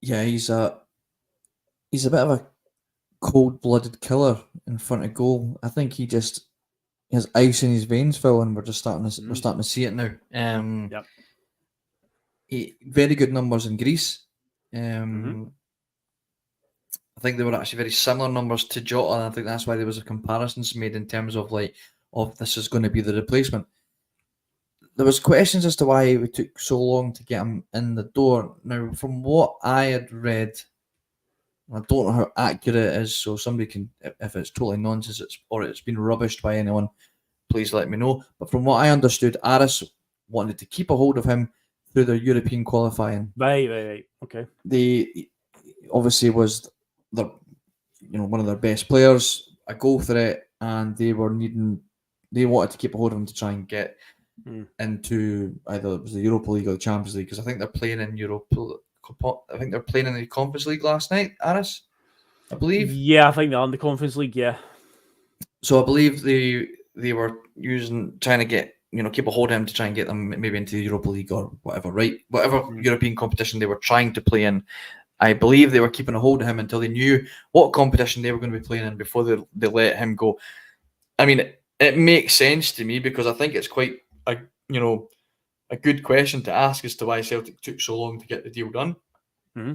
Yeah, he's a bit of a cold-blooded killer in front of goal. I think he has ice in his veins, Phil, and we're starting to see it now. Yep. Very good numbers in Greece. I think they were actually very similar numbers to Jota, and I think that's why there was a comparisons made in terms of this is going to be the replacement. There was questions as to why it took so long to get him in the door. Now, from what I had read, I don't know how accurate it is, so somebody can, if it's totally nonsense or it's been rubbished by anyone, please let me know. But from what I understood, Aris wanted to keep a hold of him through their European qualifying. Right. Okay. They obviously was one of their best players, a goal threat, and they wanted to keep a hold of him to try and get into either it was the Europa League or the Champions League, because I think they're playing in Europe. I think they're playing in the Conference League last night, Aris, I believe. Yeah, I think they're in the Conference League, yeah. So I believe they were trying to get, keep a hold of him to try and get them maybe into the Europa League or whatever, right? Whatever European competition they were trying to play in. I believe they were keeping a hold of him until they knew what competition they were going to be playing in before they let him go. I mean, it makes sense to me because I think it's quite a good question to ask as to why Celtic took so long to get the deal done.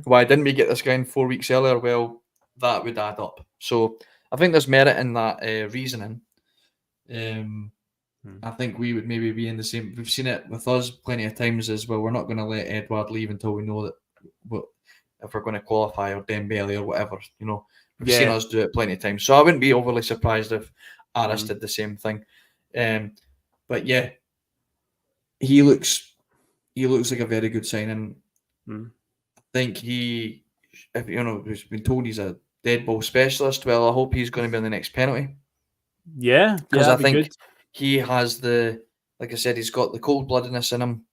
Why didn't we get this guy in 4 weeks earlier? Well, that would add up. So I think there's merit in that reasoning. I think we would maybe be in the same. We've seen it with us plenty of times as well. We're not going to let Edouard leave until we know that if we're going to qualify or Dembele or whatever. We've seen us do it plenty of times. So I wouldn't be overly surprised if Aris did the same thing. But yeah, he looks like a very good signing. I think he's been told he's a dead ball specialist. Well, I hope he's going to be on the next penalty. Yeah, because I think he has like I said, he's got the cold-bloodedness in him,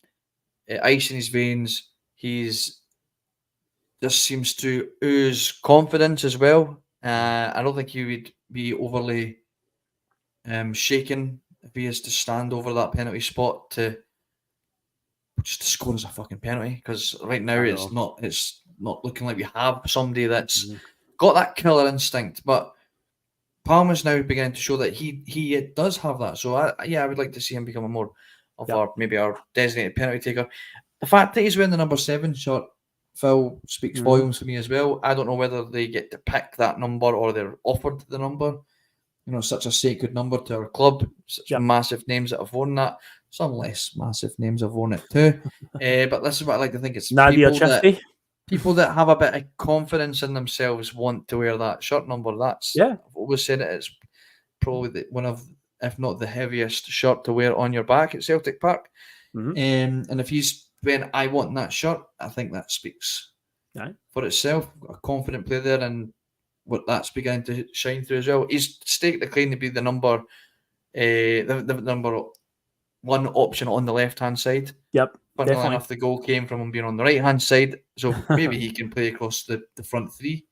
ice in his veins. He's just seems to ooze confidence as well. I don't think he would be overly shaken if he is to stand over that penalty spot to score as a fucking penalty, because right now it's not looking like we have somebody that's got that killer instinct. But Palma's now beginning to show that he does have that. So I would like to see him become a more of our designated penalty taker. The fact that he's wearing the number 7 shirt, Phil, speaks volumes for me as well. I don't know whether they get to pick that number or they're offered the number. Such a sacred number to our club. Such massive names that have worn that. Some less massive names have worn it too. But this is what I like to think. It's Nadia Chifty. people that have a bit of confidence in themselves want to wear that shirt number. I've always said it's probably one of, if not the heaviest shirt to wear on your back at Celtic Park. And if he's when I want that shirt, I think that speaks for itself. A confident player there, and what that's beginning to shine through as well. He's staked the claim to be the number one option on the left hand side. Funnily enough, the goal came from him being on the right hand side, so maybe he can play across the front three.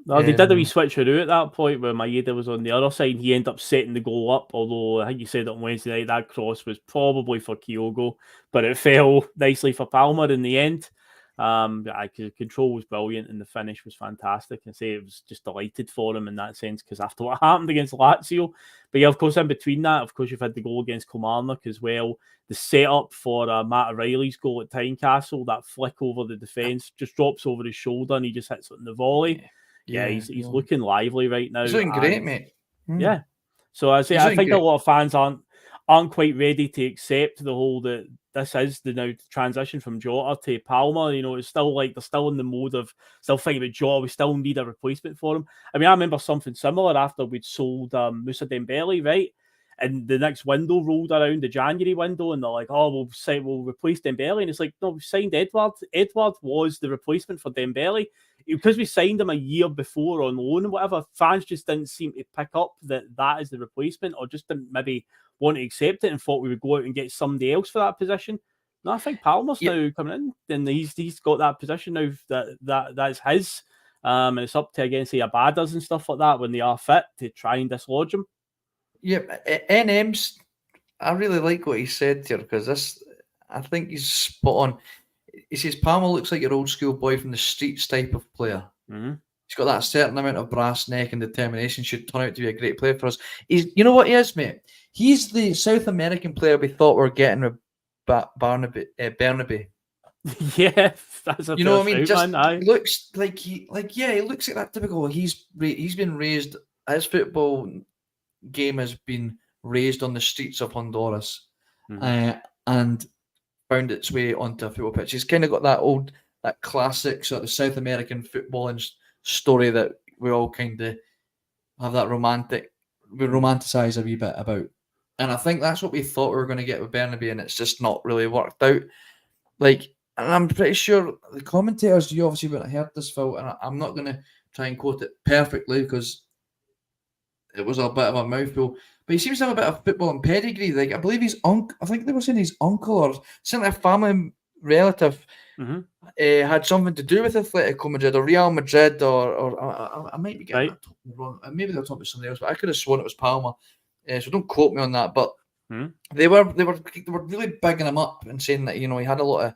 Well, they did a wee switcheroo at that point where Maeda was on the other side. He ended up setting the goal up, although I think you said it on Wednesday night, that cross was probably for Kyogo, but it fell nicely for Palma in the end. The control was brilliant and the finish was fantastic. I say it was just delighted for him in that sense, because after what happened against Lazio, but yeah, of course, in between that, of course, you've had the goal against Kilmarnock as well. The setup for Matt O'Reilly's goal at Tynecastle, that flick over the defence, just drops over his shoulder and he just hits it in the volley. Yeah, he's looking lively right now. He's looking great, mate. Yeah. So I think a lot of fans aren't quite ready to accept the whole that this is the now transition from Jota to Palma. You know, it's still like they're still in the mode of still thinking about Jota. We still need a replacement for him. I mean, I remember something similar after we'd sold Moussa Dembele, right? And the next window rolled around, the January window, and they're like, "Oh, we'll replace Dembele." And it's like, no, we signed Edward. Edward was the replacement for Dembele. Because we signed him a year before on loan and whatever, fans just didn't seem to pick up that is the replacement, or just didn't maybe want to accept it and thought we would go out and get somebody else for that position. No, I think Palmer's now coming in, and he's got that position now that's his. And it's up to, again, say, Abadas and stuff like that when they are fit to try and dislodge him. Yeah, NM's, I really like what he said here, because I think he's spot on. He says Palma looks like your old school boy from the streets type of player. He's got that certain amount of brass neck and determination, should turn out to be a great player for us. You know what he is, mate? He's the South American player we thought we were getting with Barnaby. Yeah, that's a, you know what I mean? Just looks like he looks like that typical. He's been raised. His football game has been raised on the streets of Honduras, and found its way onto a football pitch. He's kind of got that classic sort of South American footballing story that we all kind of have that we romanticize a wee bit about. And I think that's what we thought we were going to get with Bernabe, and it's just not really worked out. Like, and I'm pretty sure the commentators, you obviously wouldn't have heard this, Phil, and I'm not going to try and quote it perfectly because it was a bit of a mouthful. But he seems to have a bit of football and pedigree. Like, I believe his uncle, I think they were saying his uncle or certainly a family relative had something to do with Atletico Madrid or Real Madrid, or I might be getting that wrong. Maybe they'll talk about something else, but I could have sworn it was Palma. So don't quote me on that. But they were really bigging him up and saying that, he had a lot of,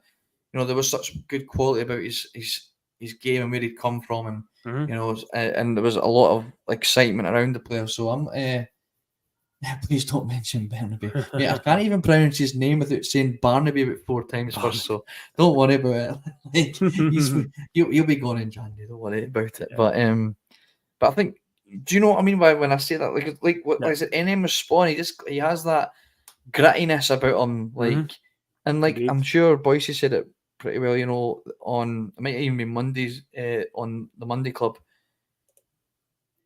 there was such good quality about his game and where he'd come from, and and there was a lot of excitement around the player. So I'm. Please don't mention Barnaby. Mate, I can't even pronounce his name without saying Barnaby about 4 times first, so don't worry about it. He'll be gone in January, don't worry about it. Yeah. But I think, do you know what I mean by when I say that? Like I said, NM was Spawn, he has that grittiness about him, and I'm sure Bhoys said it pretty well, on, it might even be Mondays, on the Monday Club.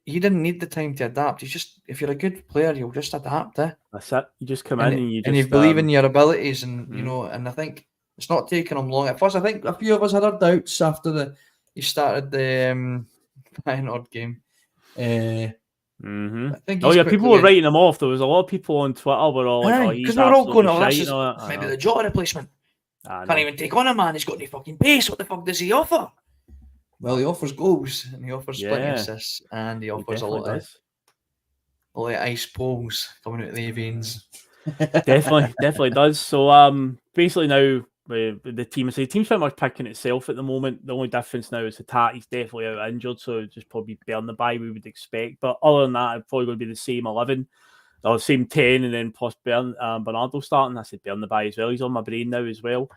He didn't need the time to adapt. He's just, if you're a good player, you'll just adapt. That's it. You just come in and you believe in your abilities, and and I think it's not taking him long. At first, I think a few of us had our doubts after he started the Feyenoord game. I think people were writing him off. There was a lot of people on Twitter were all like, because we're all going, maybe the Jota replacement. Can't even take on a man. He's got any fucking pace. What the fuck does he offer? Well, he offers goals, and he offers plenty of assists, and he offers a lot of ice balls coming out of the veins. definitely does. So basically now the team's pretty much picking itself at the moment. The only difference now is Tati's definitely out injured, so just probably Bernabei we would expect. But other than that, it's probably going to be the same 11. Or the same 10, and then plus Bernardo starting. I said Bernabei as well. He's on my brain now as well.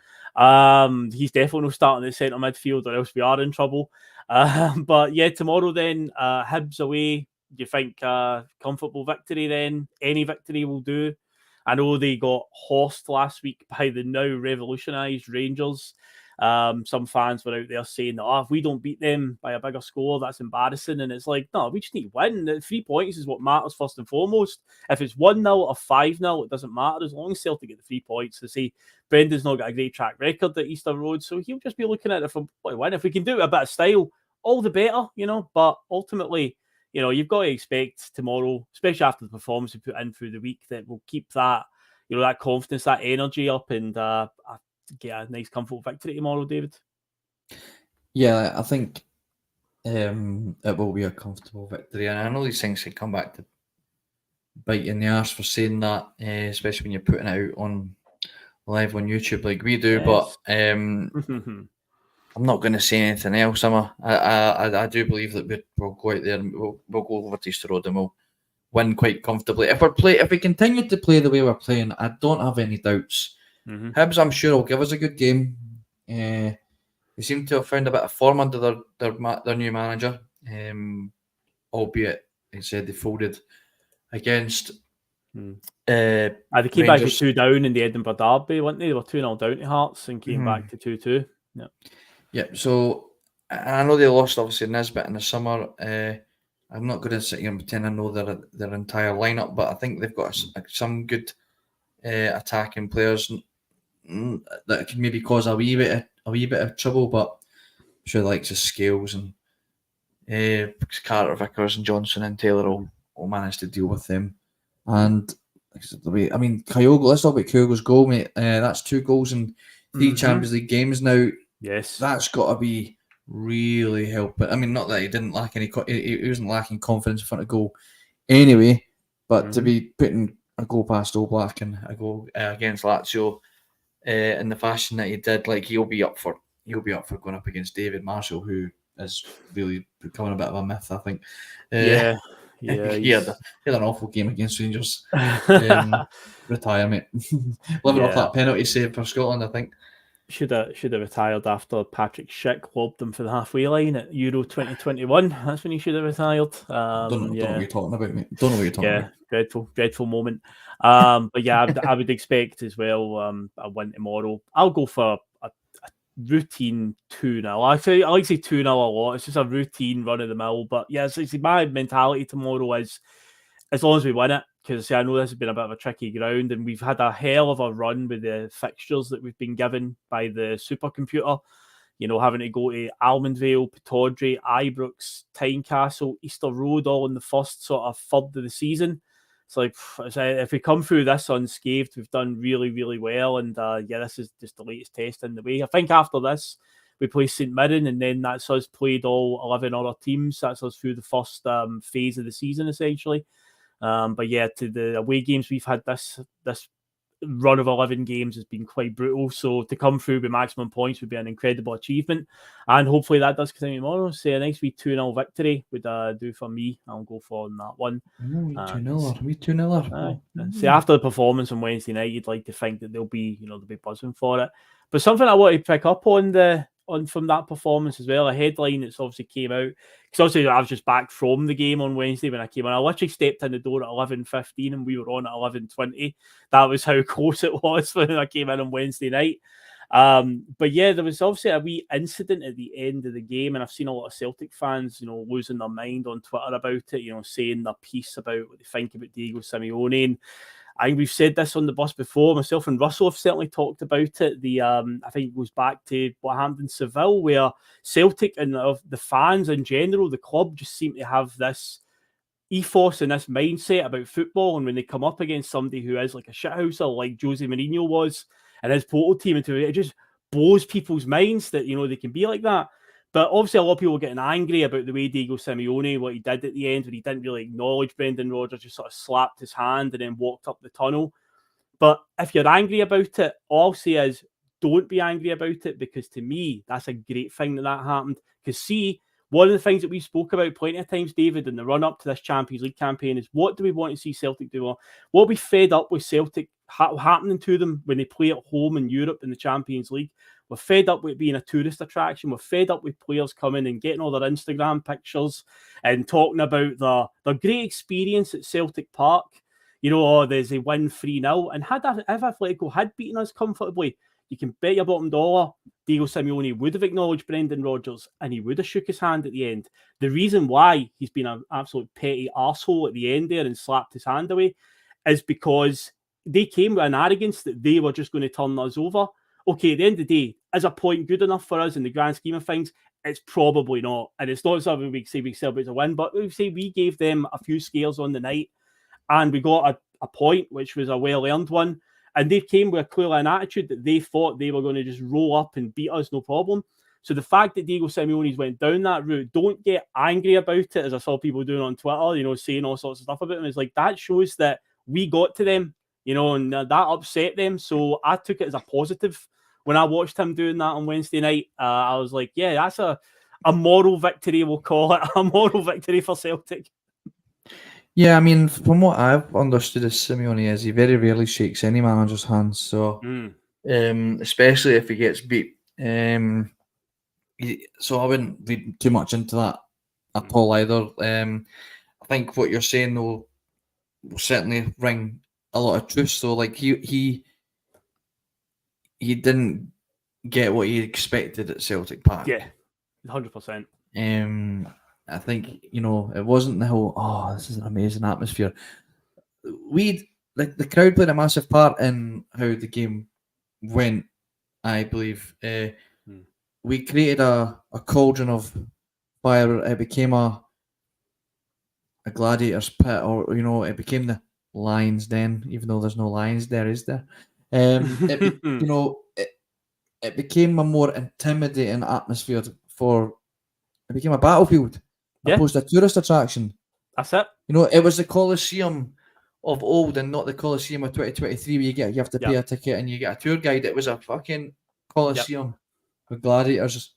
He's definitely not starting at centre midfield, or else we are in trouble. But yeah, tomorrow then, Hibs away. Do you think comfortable victory then? Any victory will do. I know they got horsed last week by the now revolutionised Rangers. Some fans were out there saying that, if we don't beat them by a bigger score, that's embarrassing. And it's like, no, we just need to win. The 3 points is what matters first and foremost. If it's 1-0 or 5-0, it doesn't matter. As long as Celtic get the 3 points. They say Brendan's not got a great track record at Easter Road, so he'll just be looking at it from what to win. If we can do it a bit of style, all the better, But ultimately, you've got to expect tomorrow, especially after the performance we put in through the week, that we'll keep that, that confidence, that energy up, and get a nice, comfortable victory tomorrow, David. Yeah, I think it will be a comfortable victory, and I know these things can come back to bite you in the arse for saying that, especially when you're putting it out on live on YouTube like we do. Yes. But I'm not going to say anything else, am I? I do believe that we'll go out there and we'll go over to Easter Road and we'll win quite comfortably. If we continue to play the way we're playing, I don't have any doubts. Hibs, I'm sure, will give us a good game. They seem to have found a bit of form under their new manager, albeit they said they folded against. They came back to 2 down in the Edinburgh derby, weren't they? They were 2-0 down to Hearts and came back to 2-2. Yeah. So I know they lost obviously Nisbet in the summer. I'm not going to sit here and pretend I know their entire lineup, but I think they've got some good attacking players that can maybe cause a wee bit of trouble. But I'm sure the likes of Scales and Carter, Vickers, and Johnson and Taylor will manage to deal with them. And Kyogo, let's talk about Kyogo's goal, mate. That's 2 goals in 3 Champions League games now. Yes, that's got to be really helping. I mean, not that he didn't lack he wasn't lacking confidence in front of goal anyway, but to be putting a goal past Oblak and a goal against Lazio in the fashion that he did, like he'll be up for going up against David Marshall, who is really becoming a bit of a myth, I think. Yeah. He had an awful game against Rangers. Retirement, living off that penalty save for Scotland, I think. Should have retired after Patrick Schick lobbed him for the halfway line at Euro 2021. That's when he should have retired. Don't know what you're talking about, mate. Don't know what you're talking about. Dreadful moment. But yeah, I would expect as well a win tomorrow. I'll go for a routine 2-0. I like to say 2-0 a lot. It's just a routine run of the mill. But yeah, it's my mentality tomorrow is as long as we win it, because I know this has been a bit of a tricky ground and we've had a hell of a run with the fixtures that we've been given by the supercomputer. Having to go to Almondvale, Pittodrie, Ibrox, Tynecastle, Easter Road, all in the first sort of third of the season. It's like, if we come through this unscathed, we've done really, really well. And this is just the latest test in the way. I think after this, we play St Mirren, and then that's us played all 11 other teams. That's us through the first phase of the season, essentially. But yeah, to the away games we've had this run of 11 games has been quite brutal. So to come through with maximum points would be an incredible achievement. And hopefully that does continue tomorrow. So a nice wee 2-0 victory would do for me. I'll go for that one. 2-0. See, after the performance on Wednesday night, you'd like to think that they'll be buzzing for it. But something I want to pick up on from that performance as well, a headline that's obviously came out, because obviously I was just back from the game on Wednesday when I came in. I literally stepped in the door at 11:15 and we were on at 11:20. That was how close it was when I came in on Wednesday night. But yeah, there was obviously a wee incident at the end of the game, and I've seen a lot of Celtic fans, losing their mind on Twitter about it, saying their piece about what they think about Diego Simeone. And I think we've said this on the bus before. Myself and Russell have certainly talked about it. I think it goes back to what happened in Seville, where Celtic and the fans in general, the club just seem to have this ethos and this mindset about football. And when they come up against somebody who is like a shithouser, like Jose Mourinho was, and his Porto team, it just blows people's minds that they can be like that. But obviously, a lot of people were getting angry about the way Diego Simeone, what he did at the end, when he didn't really acknowledge Brendan Rodgers, just sort of slapped his hand and then walked up the tunnel. But if you're angry about it, all I'll say is don't be angry about it, because to me, that's a great thing that happened. Because see, one of the things that we spoke about plenty of times, David, in the run-up to this Champions League campaign is, what do we want to see Celtic do? What are we fed up with Celtic happening to them when they play at home in Europe in the Champions League? We're fed up with being a tourist attraction. We're fed up with players coming and getting all their Instagram pictures and talking about their great experience at Celtic Park. There's a win 3-0. And if Atletico had beaten us comfortably, you can bet your bottom dollar Diego Simeone would have acknowledged Brendan Rodgers and he would have shook his hand at the end. The reason why he's been an absolute petty arsehole at the end there and slapped his hand away is because they came with an arrogance that they were just going to turn us over. Okay, at the end of the day, is a point good enough for us in the grand scheme of things? It's probably not. And it's not something we say we celebrate a win, but we say we gave them a few scares on the night and we got a point, which was a well-earned one. And they came with clearly an attitude that they thought they were going to just roll up and beat us, no problem. So the fact that Diego Simeone's went down that route, don't get angry about it, as I saw people doing on Twitter, saying all sorts of stuff about them. It's like, that shows that we got to them, and that upset them. So I took it as a positive. When I watched him doing that on Wednesday night, I was like, yeah, that's a moral victory, we'll call it, a moral victory for Celtic. Yeah, I mean, from what I've understood of Simeone is he very rarely shakes any manager's hands. So, especially if he gets beat. So I wouldn't read too much into that at all either. I think what you're saying though will certainly ring a lot of truth. So, like he didn't get what he expected at Celtic Park. Yeah, 100%. I think, it wasn't the whole, this is an amazing atmosphere. The crowd played a massive part in how the game went, I believe. We created a cauldron of fire. It became a gladiator's pit, or, it became the lion's den, even though there's no lions there, is there? It became a more intimidating atmosphere it became a battlefield. Opposed to a tourist attraction. That's it. It was the Colosseum of old and not the Colosseum of 2023 where you have to pay a ticket and you get a tour guide. It was a fucking Colosseum with gladiators,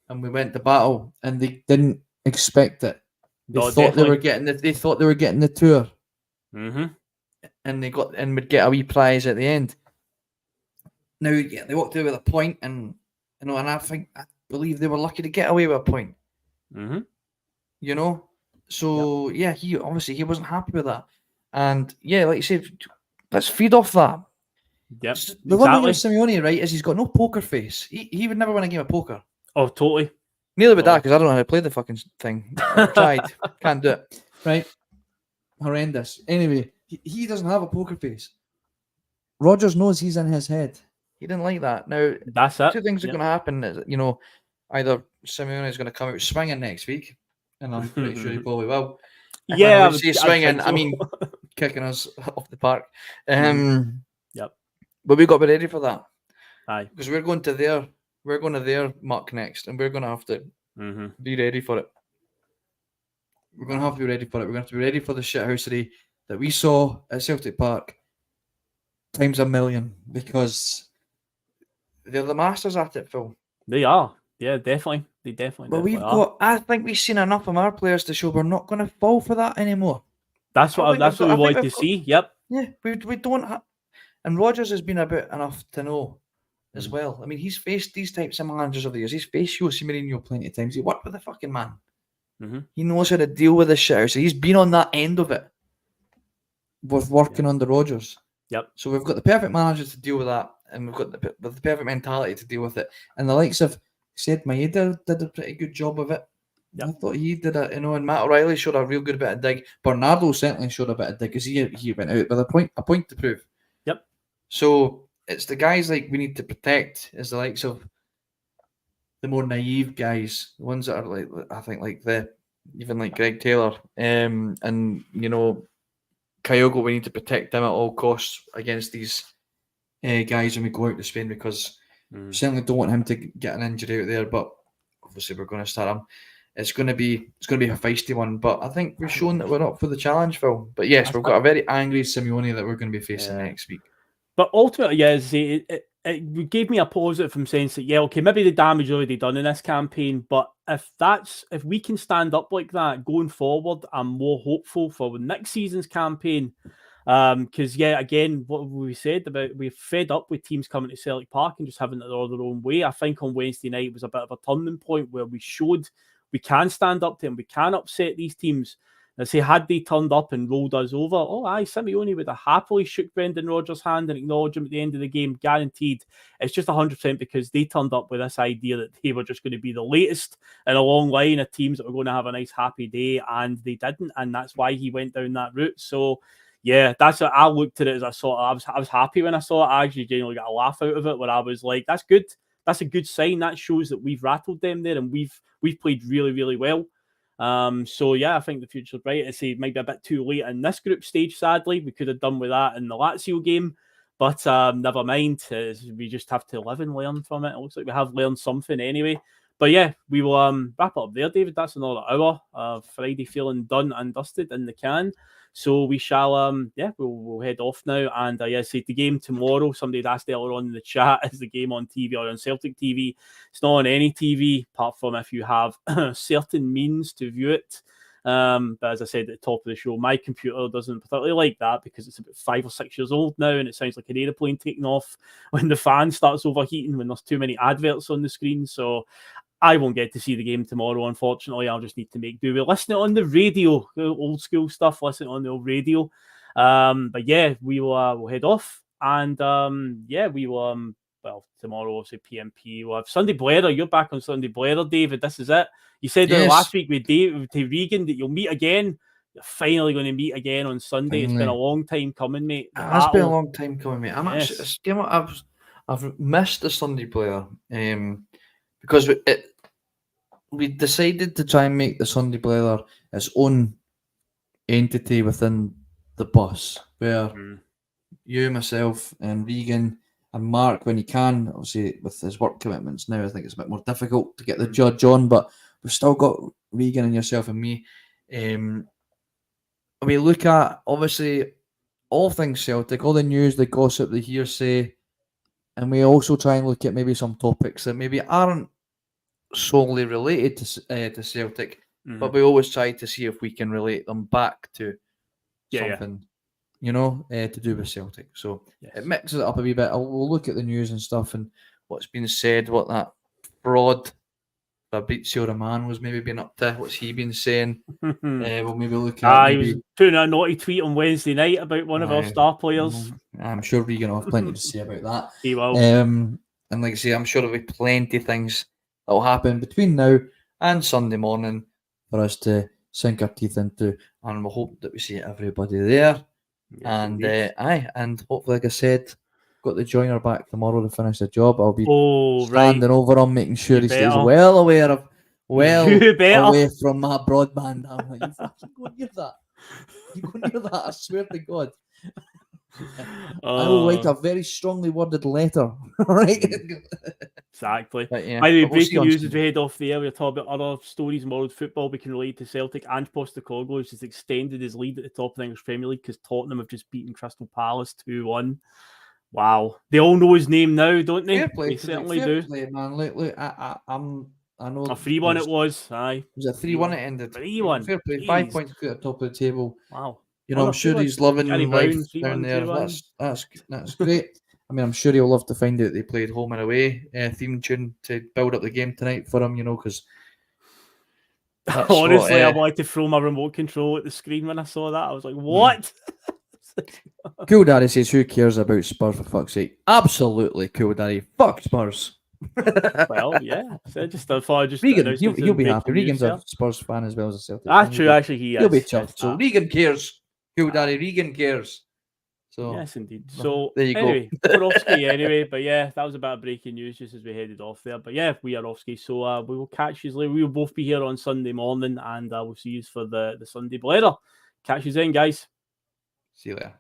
and we went to battle and they didn't expect it. They thought they were getting the tour. And would get a wee prize at the end. Now they walked away with a point, and and I believe they were lucky to get away with a point. So he wasn't happy with that, and like you said, let's feed off that. The one thing with Simeone, right, is he's got no poker face. He would never win a game of poker. Oh, totally. Neither would that, because I don't know how to play the fucking thing. I've tried, can't do it. Right, horrendous. Anyway, he doesn't have a poker face. Rodgers knows he's in his head. He didn't like that. Now, that's it. Two things are going to happen. Either Simeone is going to come out swinging next week, and I'm pretty sure he probably will. I would say swinging. I mean, kicking us off the park. But we got to be ready for that. Aye, because we're going to their muck next, and we're going to have to be ready for it. We're going to have to be ready for it. We're going to have to be ready for the shithousery that we saw at Celtic Park times a million, because they're the masters at it, Phil. They are. Yeah, definitely. They definitely are. I think we've seen enough from our players to show we're not going to fall for that anymore. That's what we wanted to see. Yep. Yeah, we don't. And Rodgers has been about enough to know as well. I mean, he's faced these types of managers over the years. He's faced Jose Mourinho plenty of times. He worked with the fucking man. He knows how to deal with this shit. So he's been on that end of it with working under Rodgers. Yep. So we've got the perfect manager to deal with that, and we've got the perfect mentality to deal with it. And the likes of Said Maeda did a pretty good job of it. Yep. I thought he did it, and Matt O'Reilly showed a real good bit of dig. Bernardo certainly showed a bit of dig because he went out with a point to prove. Yep. So it's the guys like we need to protect, is the likes of the more naive guys, the ones that are like, I think, like even like Greg Taylor, and Kyogo, we need to protect them at all costs against these guys when we go out to Spain, because we certainly don't want him to get an injury out there. But obviously, we're going to start him. It's going to be a feisty one. But I think we've shown that we're up for the challenge, Phil. But yes, we've got a very angry Simeone that we're going to be facing next week. But ultimately, it gave me a positive from sense that okay, maybe the damage already done in this campaign, but if we can stand up like that going forward, I'm more hopeful for next season's campaign. Because again, what we said about, we're fed up with teams coming to Celtic Park and just having it all their own way. I think on Wednesday night was a bit of a turning point where we showed we can stand up to them, we can upset these teams. I say, had they turned up and rolled us over, Simeone would have happily shook Brendan Rodgers' hand and acknowledged him at the end of the game, guaranteed. It's just 100% because they turned up with this idea that they were just going to be the latest in a long line of teams that were going to have a nice happy day, and they didn't, and that's why he went down that route. So yeah, that's what I looked at it as. I was happy when I saw it. I actually genuinely got a laugh out of it, where I was like, that's good. That's a good sign. That shows that we've rattled them there, and we've played really, really well. So yeah, I think the future's bright. I say it might be a bit too late in this group stage, sadly. We could have done with that in the Lazio game, but never mind. We just have to live and learn from it. It looks like we have learned something anyway. But yeah, we will wrap up there, David. That's another hour of Friday feeling done and dusted in the can. So we shall, we'll head off now. And say the game tomorrow, somebody had asked earlier on in the chat, is the game on TV or on Celtic TV? It's not on any TV, apart from if you have certain means to view it. But as I said at the top of the show, my computer doesn't particularly like that because it's about 5 or 6 years old now, and it sounds like an aeroplane taking off when the fan starts overheating, when there's too many adverts on the screen. So I won't get to see the game tomorrow, unfortunately. I'll just need to make do with listening on the radio, old school stuff, listening on the old radio. But yeah, we'll head off, and we will. Tomorrow, obviously, PMP. We'll have Sunday Blether. You're back on Sunday Blether, David. This is it. You said last week with Regan that you'll meet again. You're finally going to meet again on Sunday. Finally. It's been a long time coming, mate. It's been a long time coming, mate. I've missed the Sunday Blether. Because we decided to try and make the Sunday Blether its own entity within the bus, where you, myself, and Regan and Mark, when he can, obviously with his work commitments now, I think it's a bit more difficult to get the judge on, but we've still got Regan and yourself and me. We look at, obviously, all things Celtic, all the news, the gossip, the hearsay, and we also try and look at maybe some topics that maybe aren't solely related to Celtic, but we always try to see if we can relate them back to something, to do with Celtic. So it mixes it up a wee bit. We'll look at the news and stuff and what's been said, what that fraud Fabrizio Romano was maybe been up to, what's he been saying. We'll maybe look at he was doing a naughty tweet on Wednesday night about one of our star players. I'm sure Regan will have plenty to say about that. He will. And like I say, I'm sure there'll be plenty of things that will happen between now and Sunday morning for us to sink our teeth into, and we'll hope that we see everybody there. Yes, and hopefully, like I said, got the joiner back tomorrow to finish the job. I'll be standing over him, making sure he stays well away from my broadband. I'm like, you fucking go near that. You go near that, I swear to God. I will write a very strongly worded letter, right? Exactly. By the way, breaking news as we head off the air, we're talking about other stories in world football we can relate to Celtic. And Postecoglou has just extended his lead at the top of the English Premier League because Tottenham have just beaten Crystal Palace 2-1. Wow. They all know his name now, don't they? Fair play, they certainly do. Play, man. Look, I know a 3-1 it was. Aye. It was a 3-1 it ended. 3-1. Fair play. 5 points at the top of the table. Wow. I'm sure he's loving life down there. That's great. I mean, I'm sure he'll love to find out they played home and away theme tune to build up the game tonight for him, because honestly, I wanted to throw my remote control at the screen when I saw that. I was like, what? Cool Daddy says, who cares about Spurs for fuck's sake? Absolutely, Cool Daddy. Fuck Spurs. Well, yeah. So I thought Regan, he'll be happy. Regan's a Spurs fan as well as a Celtic fan. True, actually, he'll be chuffed. So Regan cares. Cool Daddy, Regan cares. So yes, indeed. So there you anyway, go. we're off ski anyway. But yeah, that was a bit of breaking news just as we headed off there. But yeah, we are off ski. So we will catch you later. We will both be here on Sunday morning, and we'll see you for the Sunday Blether. Catch you then, guys. See you later.